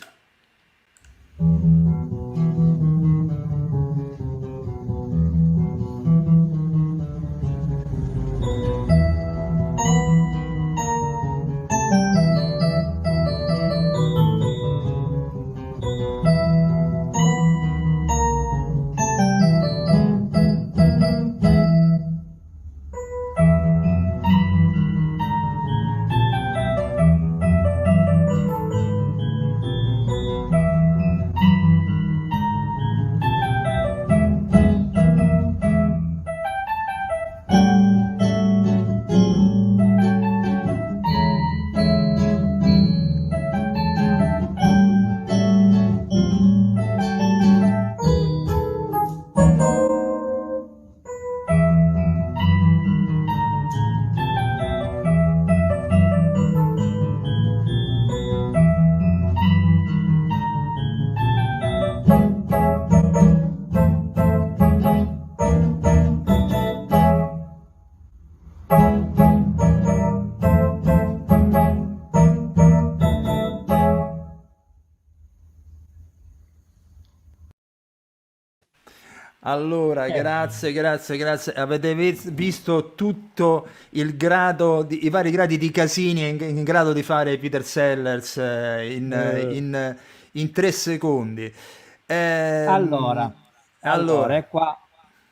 Allora, grazie, grazie, grazie. Avete visto tutto il grado, i vari gradi di Casini in grado di fare Peter Sellers in 3 secondi. Allora, Ehm, allora, allora,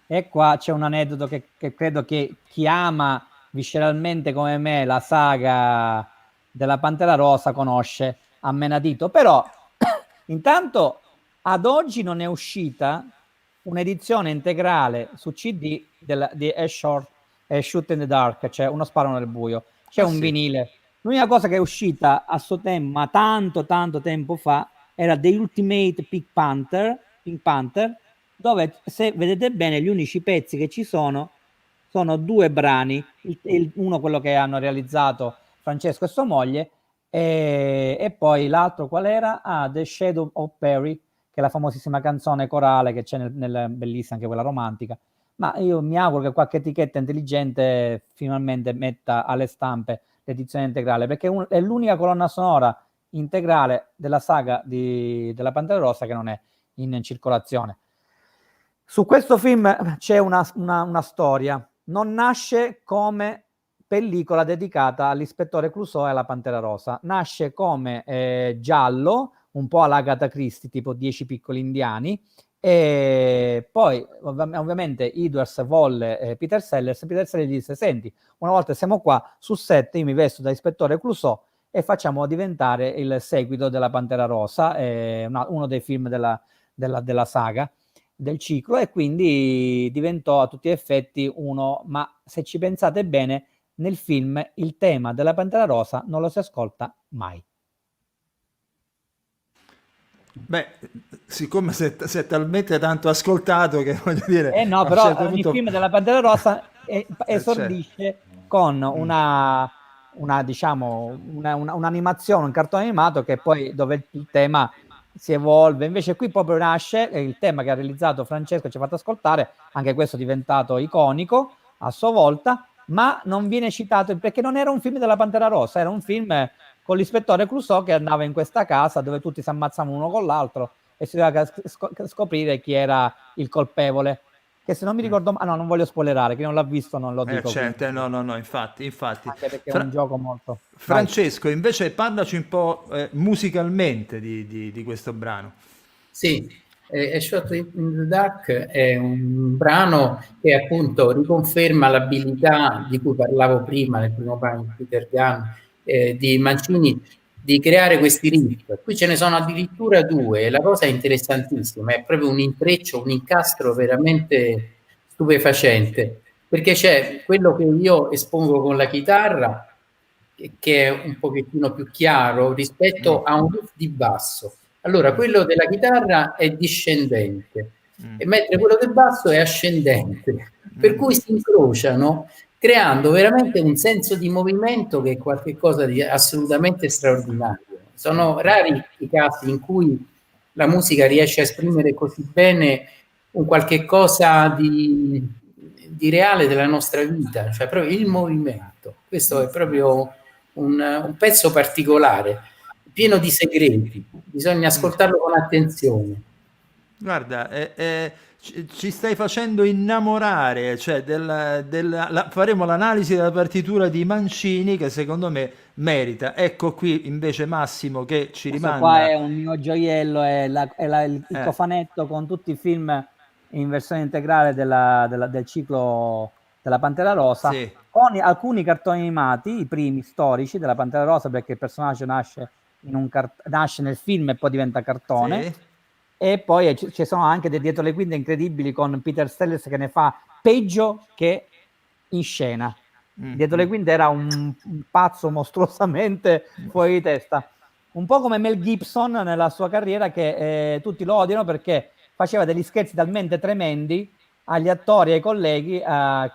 e qua c'è un aneddoto che credo che chi ama visceralmente come me la saga della Pantera Rosa conosce a menadito, però intanto ad oggi non è uscita un'edizione integrale su CD di A Shoot in the Dark, cioè Uno sparo nel buio. C'è ah un sì, vinile. L'unica cosa che è uscita a suo tempo, ma tanto tanto tempo fa, era The Ultimate Pink Panther, dove se vedete bene gli unici pezzi che ci sono 2 brani, uno quello che hanno realizzato Francesco e sua moglie, E poi l'altro qual era? The Shadow of Perry, che è la famosissima canzone corale che c'è bellissima, anche quella romantica. Ma io mi auguro che qualche etichetta intelligente finalmente metta alle stampe l'edizione integrale, perché è l'unica colonna sonora integrale della saga della Pantera Rossa che non è in circolazione. Su questo film c'è una storia. Non nasce come pellicola dedicata all'ispettore Clouseau e alla Pantera Rosa. Nasce come giallo, un po' all'Agatha Christie, tipo 10 piccoli indiani, e poi ovviamente Edwards volle Peter Sellers gli disse: senti, una volta siamo qua sul set, io mi vesto da ispettore Clouseau e facciamo diventare il seguito della Pantera Rosa, uno dei film della saga, del ciclo, e quindi diventò a tutti gli effetti uno, ma se ci pensate bene, nel film il tema della Pantera Rosa non lo si ascolta mai. Beh, siccome si è talmente tanto ascoltato che voglio dire, No, a un però certo ogni punto... film della Pantera Rosa C'è. esordisce con Mm. diciamo, un'animazione, un cartone animato che poi dove il tema si evolve. Invece qui proprio nasce il tema che ha realizzato Francesco, ci ha fatto ascoltare, anche questo è diventato iconico a sua volta, ma non viene citato perché non era un film della Pantera Rosa, era un film con l'ispettore Clouseau che andava in questa casa dove tutti si ammazzavano uno con l'altro e si doveva scoprire chi era il colpevole. Che se non mi ricordo, no, non voglio spoilerare, chi non l'ha visto non lo dico, quindi, Certo, no, infatti. anche perché è un gioco molto... Vai. Francesco, invece parlaci un po' musicalmente di questo brano. Sì, A Shot in the Dark è un brano che appunto riconferma l'abilità di cui parlavo prima nel primo brano di Peter Gunn, di Mancini, di creare questi riff. Qui ce ne sono addirittura due e la cosa è interessantissima, è proprio un intreccio, un incastro veramente stupefacente, perché c'è quello che io espongo con la chitarra, che è un pochettino più chiaro rispetto a un riff di basso. Allora, quello della chitarra è discendente, e mentre quello del basso è ascendente, per cui si incrociano creando veramente un senso di movimento che è qualcosa di assolutamente straordinario. Sono rari i casi in cui la musica riesce a esprimere così bene un qualche cosa di reale della nostra vita, cioè proprio il movimento. Questo è proprio un pezzo particolare, pieno di segreti, bisogna ascoltarlo con attenzione. Guarda, ci stai facendo innamorare, cioè faremo l'analisi della partitura di Mancini che secondo me merita. Ecco qui invece Massimo che ci Questo qua è rimanda... un mio gioiello, è il Eh, cofanetto con tutti i film in versione integrale del ciclo della Pantera Rosa, sì, con alcuni cartoni animati, i primi storici della Pantera Rosa, perché il personaggio nasce nel film e poi diventa cartone. sì. E poi ci sono anche dei dietro le quinte incredibili con Peter Sellers che ne fa peggio che in scena. Dietro le quinte era un pazzo mostruosamente fuori di testa, un po' come Mel Gibson nella sua carriera, che tutti lo odiano perché faceva degli scherzi talmente tremendi agli attori e ai colleghi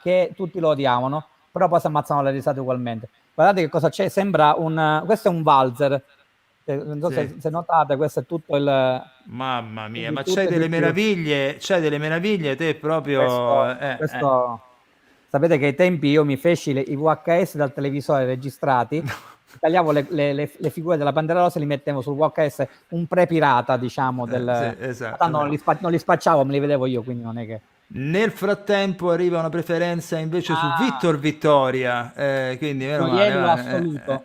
che tutti lo odiavano, però poi si ammazzano le risate ugualmente. Guardate che cosa c'è, sembra questo è un valzer. Non so Sì. se notate, questo è tutto Mamma mia, quindi ma tutto e di più. c'hai delle meraviglie, te proprio... Questo, sapete che ai tempi io mi feci i VHS dal televisore registrati, tagliavo le figure della Pantera Rosa e li mettevo sul VHS, un pre-pirata, diciamo, Sì, ma esatto, tanto esatto. non li spacciavo, me li vedevo io, quindi non è che... Nel frattempo arriva una preferenza invece su Ah, Vittor Vittoria, quindi meno male. gioiello Va, assoluto.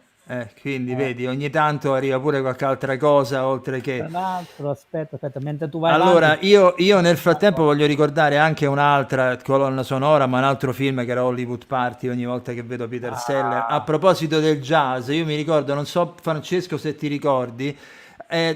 quindi Eh, vedi, ogni tanto arriva pure qualche altra cosa oltre che... Tra l'altro, aspetta, mentre tu vai Allora, avanti... io nel frattempo voglio ricordare anche un'altra colonna sonora, ma un altro film che era Hollywood Party, ogni volta che vedo Peter Seller. A Ah, proposito del jazz, io mi ricordo, non so Francesco se ti ricordi,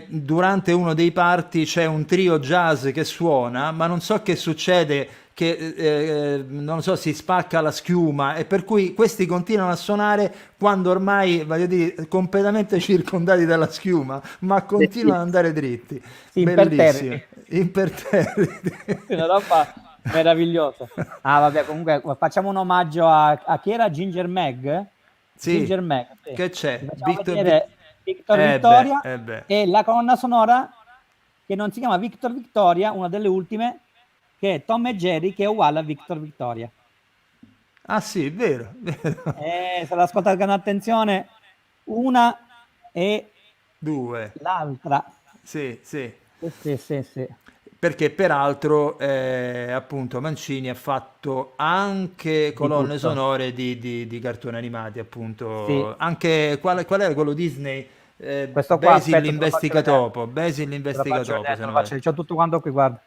durante uno dei party c'è un trio jazz che suona, ma non so che succede, che non so, si spacca la schiuma e per cui questi continuano a suonare quando ormai, voglio dire, completamente circondati dalla schiuma, ma continuano ad andare dritti. sì, Bellissimo, imperterriti. imperterriti. Una roba meravigliosa. Ah, vabbè, comunque facciamo un omaggio a chi era Ginger Meg? Sì, Ginger Meg, sì. che Vi c'è? facciamo vedere Victor beh, Victoria, beh. e la colonna sonora che non si chiama Victor Victoria, una delle ultime, che è Tom e Jerry, che è uguale a Victor Victoria. Ah sì, è vero, vero. Se l'ascoltate con attenzione, una e Due. l'altra. Sì, sì. Sì, sì, sì. Perché peraltro appunto Mancini ha fatto anche Di colonne tutto. sonore di cartoni animati, Sì, appunto. Anche qual era quello Disney? questo qua, Basil aspetta, te lo faccio vedere. l'investigatopo. Basil Te lo faccio l'investigatopo, vedere, se te lo non faccio vado. vedere. C'ho tutto quanto qui, guarda.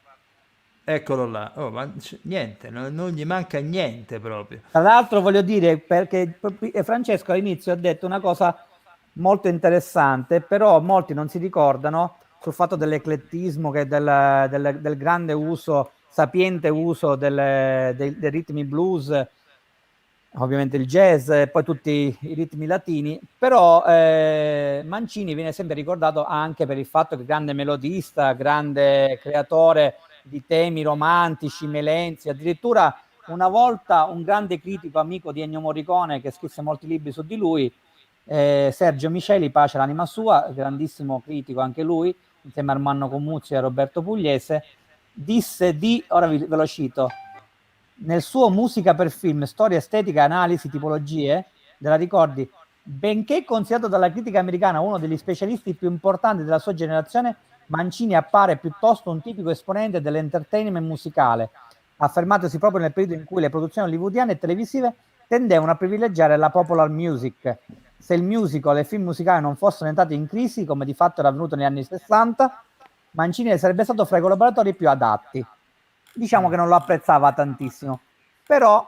Eccolo là. Oh, ma niente, non gli manca niente proprio. Tra l'altro voglio dire, perché Francesco all'inizio ha detto una cosa molto interessante, però molti non si ricordano sul fatto dell'eclettismo, che del grande uso, sapiente uso dei ritmi blues, ovviamente il jazz e poi tutti i ritmi latini, però Mancini viene sempre ricordato anche per il fatto che grande melodista, grande creatore di temi romantici, melenzi, addirittura una volta un grande critico amico di Ennio Morricone che scrisse molti libri su di lui, Sergio Miceli, pace all'anima sua, grandissimo critico anche lui, insieme a Armando Comuzzi e a Roberto Pugliese, disse ora ve lo cito, nel suo Musica per film, storia estetica, analisi, tipologie, della ricordi, benché considerato dalla critica americana uno degli specialisti più importanti della sua generazione, Mancini appare piuttosto un tipico esponente dell'entertainment musicale, affermatosi proprio nel periodo in cui le produzioni hollywoodiane e televisive tendevano a privilegiare la popular music. Se il musical e i film musicali non fossero entrati in crisi, come di fatto era avvenuto negli anni 60, Mancini sarebbe stato fra i collaboratori più adatti. Diciamo che non lo apprezzava tantissimo, però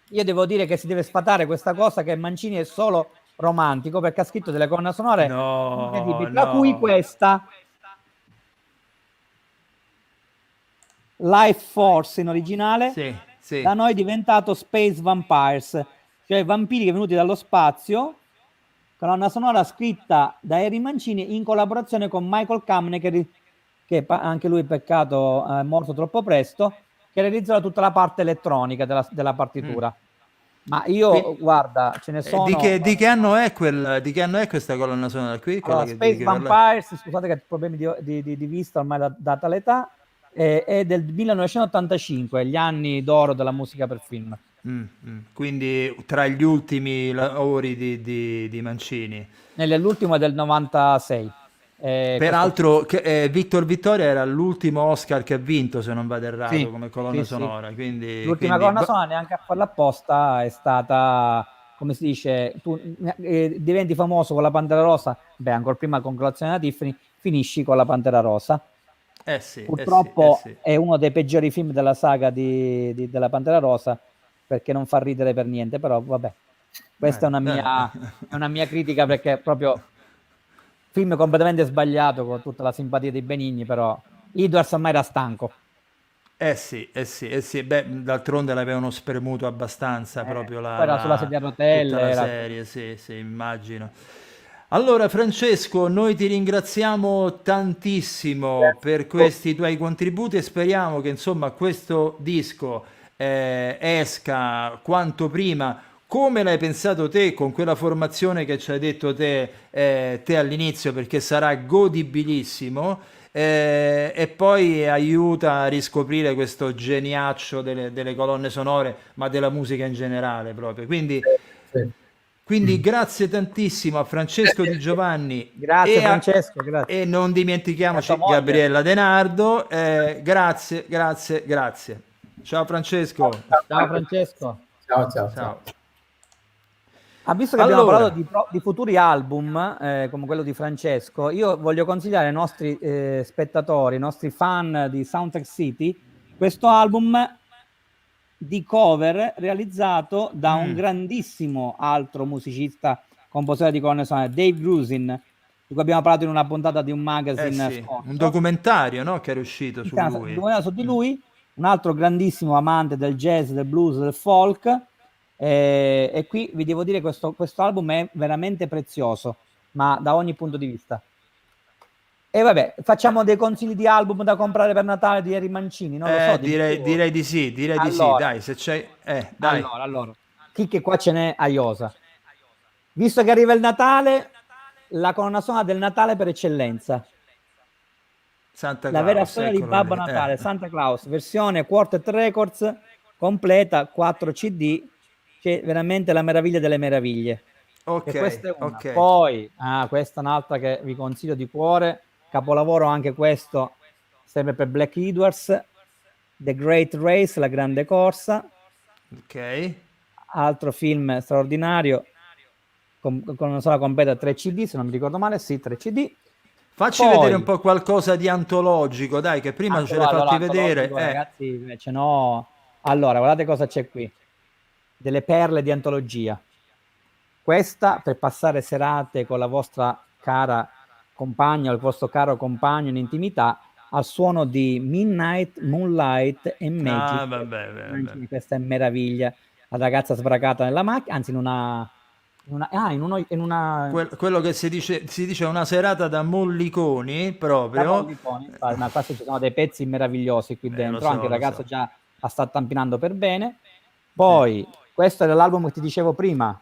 io devo dire che si deve sfatare questa cosa che Mancini è solo romantico, perché ha scritto delle colonne sonore No, incredibili, tra cui no. questa Life Force in originale, Sì, sì. da noi diventato Space Vampires, cioè vampiri che venuti dallo spazio, colonna sonora scritta da Eri Mancini in collaborazione con Michael Kamne, che anche lui peccato è morto troppo presto, che realizzò tutta la parte elettronica della Mm. partitura. Ma Qui- io, guarda, ce ne sono. di che anno è di che anno è questa colonna sonora qui? Quella Allora, di Space cui parla? Vampires, scusate che ho problemi di vista ormai data l'età, è del 1985, gli anni d'oro della musica per film. Quindi tra gli ultimi lavori di Mancini. L'ultimo è del 96. Questo qui. Peraltro, Victor Vittoria era l'ultimo Oscar che ha vinto, se non vado errato, Sì, come sì, colonna sì. sonora. Quindi, L'ultima colonna sonora, neanche a farla apposta, è stata, come si dice, tu diventi famoso con la Pantera Rosa, beh, ancora prima con Colazione da Tiffany, finisci con la Pantera Rosa. eh sì, eh sì, eh Purtroppo sì. è uno dei peggiori film della saga della Pantera Rosa, perché non fa ridere per niente, però vabbè, questa è una mia critica, perché è proprio film completamente sbagliato, con tutta la simpatia dei Benigni, però Edwards ormai era stanco. Eh sì, eh sì, eh sì. Beh, d'altronde l'avevano spremuto abbastanza proprio Poi era sulla sedia a tutta rotelle, la era serie, sì, sì, immagino. Allora, Francesco, noi ti ringraziamo tantissimo per questi tuoi contributi e speriamo che insomma questo disco esca quanto prima. Come l'hai pensato te con quella formazione che ci hai detto te all'inizio, perché sarà godibilissimo e poi aiuta a riscoprire questo geniaccio delle colonne sonore, ma della musica in generale proprio. Sì. Quindi grazie tantissimo a Francesco Di Giovanni Grazie Francesco, grazie. e non E a tua dimentichiamoci moglie. Gabriella De Nardo. Grazie, grazie, grazie. Ciao Francesco. Ciao Francesco. Ciao, ciao, ciao. Ciao. Visto che abbiamo parlato Allora, di futuri album, come quello di Francesco, io voglio consigliare ai nostri spettatori, ai nostri fan di Soundtrack City, questo album di cover realizzato da un mm, grandissimo altro musicista, compositore di colonne sonore, Dave Grusin, di cui abbiamo parlato in una puntata di un eh magazine sì, un scorso. documentario, no, che era uscito su lui. Documentario su di lui, un altro grandissimo amante del jazz, del blues, del folk, e qui vi devo dire che questo album è veramente prezioso, ma da ogni punto di vista. E vabbè, facciamo dei consigli di album da comprare per Natale di Eri Mancini, non lo so, dimmi tu. Direi di sì, direi di sì. Allora, Dai, se c'è, dai. allora, chi che qua ce n'è a iosa. Visto che arriva il Natale, la colonna sonora del Natale per eccellenza. Santa La vera Claus, storia di eccolo Babbo lì. Natale, Santa Claus, versione Quartet Records, completa, 4 CD, che è veramente la meraviglia delle meraviglie. E questa è Ok, una. ok. Poi, questa è un'altra che vi consiglio di cuore, capolavoro anche questo, sempre per Black Edwards, The Great Race, La Grande Corsa, Ok. altro film straordinario, con una sola completa 3 CD, se non mi ricordo male, sì, 3 CD. Facci vedere un Poi, po' qualcosa di antologico, dai, che prima ce l'hai allora, fatti vedere. antologico, ragazzi, ce n'ho. Allora, guardate cosa c'è qui. Delle perle di antologia. Questa per passare serate con la vostra cara compagna o il vostro caro compagno in intimità al suono di Midnight, Moonlight e Ah, Magic. vabbè, vabbè. Questa è meraviglia. La ragazza sbracata nella macchina, anzi in una Quello che si dice una serata da molliconi da proprio. molliconi, ma qua ci sono dei pezzi meravigliosi qui Lo dentro, anche so, il lo ragazzo so. già la sta tampinando per bene. Sì. Poi, questo era l'album che ti dicevo prima.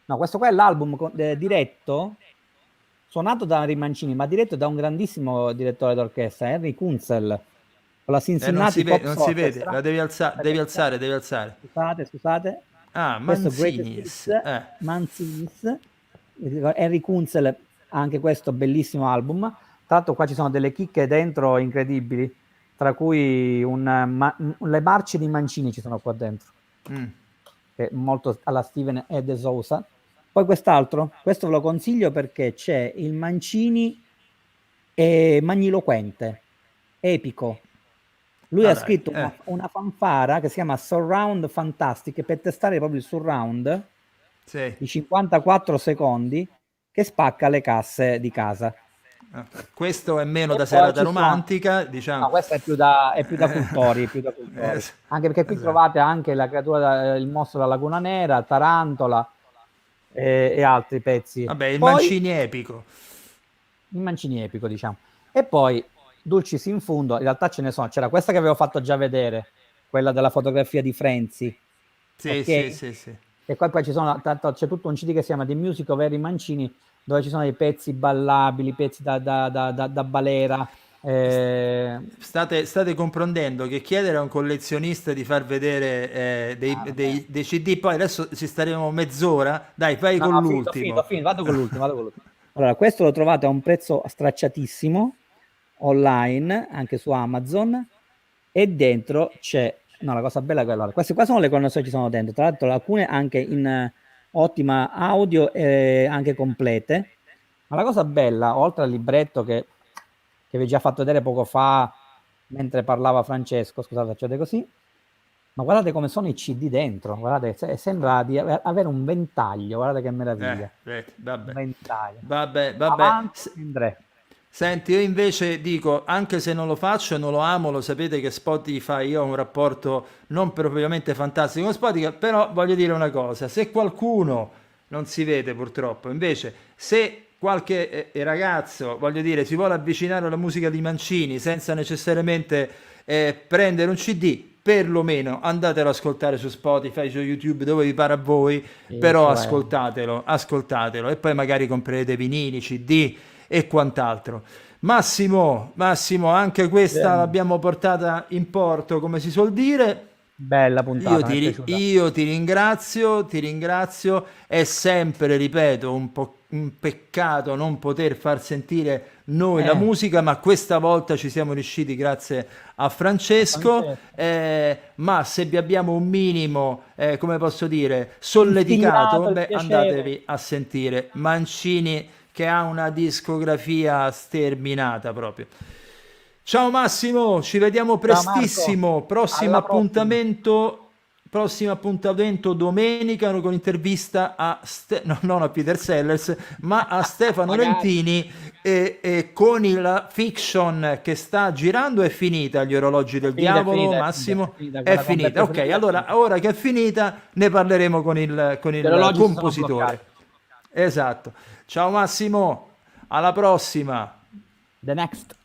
No, questo qua è l'album diretto, suonato da Henry Mancini, ma diretto da un grandissimo direttore d'orchestra, Henry Kunzel, con la Non si Cincinnati vede, Pops non si vede. Orchestra. La devi Aspetta, devi alzare, devi alzare. scusate. Ah, Questo Greatest Hits, Manzinis. Manzinis, Henry Kunzel, anche questo bellissimo album. Tra l'altro qua ci sono delle chicche dentro incredibili, tra cui le marce di Mancini ci sono qua dentro, Mm. che è molto alla Steven e De Sousa. Poi quest'altro, questo ve lo consiglio perché c'è il Mancini magniloquente, epico. Lui Ah, ha dai. scritto una fanfara che si chiama Surround Fantastic per testare proprio il surround Sì. di 54 secondi che spacca le casse di casa. Ah, questo è meno E da poi serata ci sono. romantica, diciamo. No, questo è più da cultori, più da cultori. Anche perché qui Esatto. trovate anche la creatura, il mostro della Laguna Nera, Tarantola e altri pezzi. Vabbè, il Poi Mancini epico. il Mancini epico, diciamo. E poi Dulcis in fondo, in realtà ce ne sono. C'era questa che avevo fatto già vedere, quella della fotografia di Frenzy, Sì, ok? sì, sì, sì. E poi ci sono, tanto c'è tutto un CD che si chiama The Music of Harry Mancini, dove ci sono dei pezzi ballabili, pezzi da balera. State comprendendo che chiedere a un collezionista di far vedere Vabbè. dei CD, poi adesso ci staremo mezz'ora, dai, vai No, con no, finito, finito, l'ultimo. finito, vado con l'ultimo. Allora, questo lo trovate a un prezzo stracciatissimo online, anche su Amazon, e dentro c'è, no, la cosa bella è quella, queste qua sono le colonne sonore che ci sono dentro, tra l'altro alcune anche in ottima audio e anche complete, ma la cosa bella, oltre al libretto che vi ho già fatto vedere poco fa, mentre parlava Francesco, scusate, faccio vedere così, ma guardate come sono i CD dentro, guardate, sembra di avere un ventaglio, guardate che meraviglia. Un Vabbè, ventaglio. vabbè, vabbè. Avanti, Andrea. Senti, io invece dico, anche se non lo faccio e non lo amo, lo sapete che Spotify, io ho un rapporto non propriamente fantastico con Spotify, però voglio dire una cosa, se qualcuno non si vede purtroppo, invece se qualche ragazzo, voglio dire, si vuole avvicinare alla musica di Mancini senza necessariamente prendere un CD, perlomeno andatelo ad ascoltare su Spotify, su YouTube, dove vi pare a voi, però Questo è. ascoltatelo, ascoltatelo e poi magari comprerete vinili, CD e quant'altro. Massimo, Massimo, anche questa Bene. l'abbiamo portata in porto, come si suol dire. Bella Io puntata, mi è ti, piaciuta. io ti ringrazio, è sempre, ripeto, un peccato non poter far sentire noi la Eh, musica, ma questa volta ci siamo riusciti grazie a Francesco, Francesco. ma se vi abbiamo un minimo, come posso dire, solleticato, Instillato il beh, piacere. andatevi a sentire Mancini che ha una discografia sterminata proprio. Ciao Massimo, ci vediamo Ciao Marco, prestissimo. alla prossima. Prossimo appuntamento domenica con intervista no, non a Peter Sellers, ma a Stefano Magari. Lentini e con la fiction che sta girando. È finita Gli orologi del È diavolo, finita, è finita, è Massimo? finita, È quella finita. completa Ok, definitiva è allora finita. ora che è finita ne parleremo con Gli il orologi si sono bloccati. compositore. Esatto. Ciao Massimo, alla prossima. The next.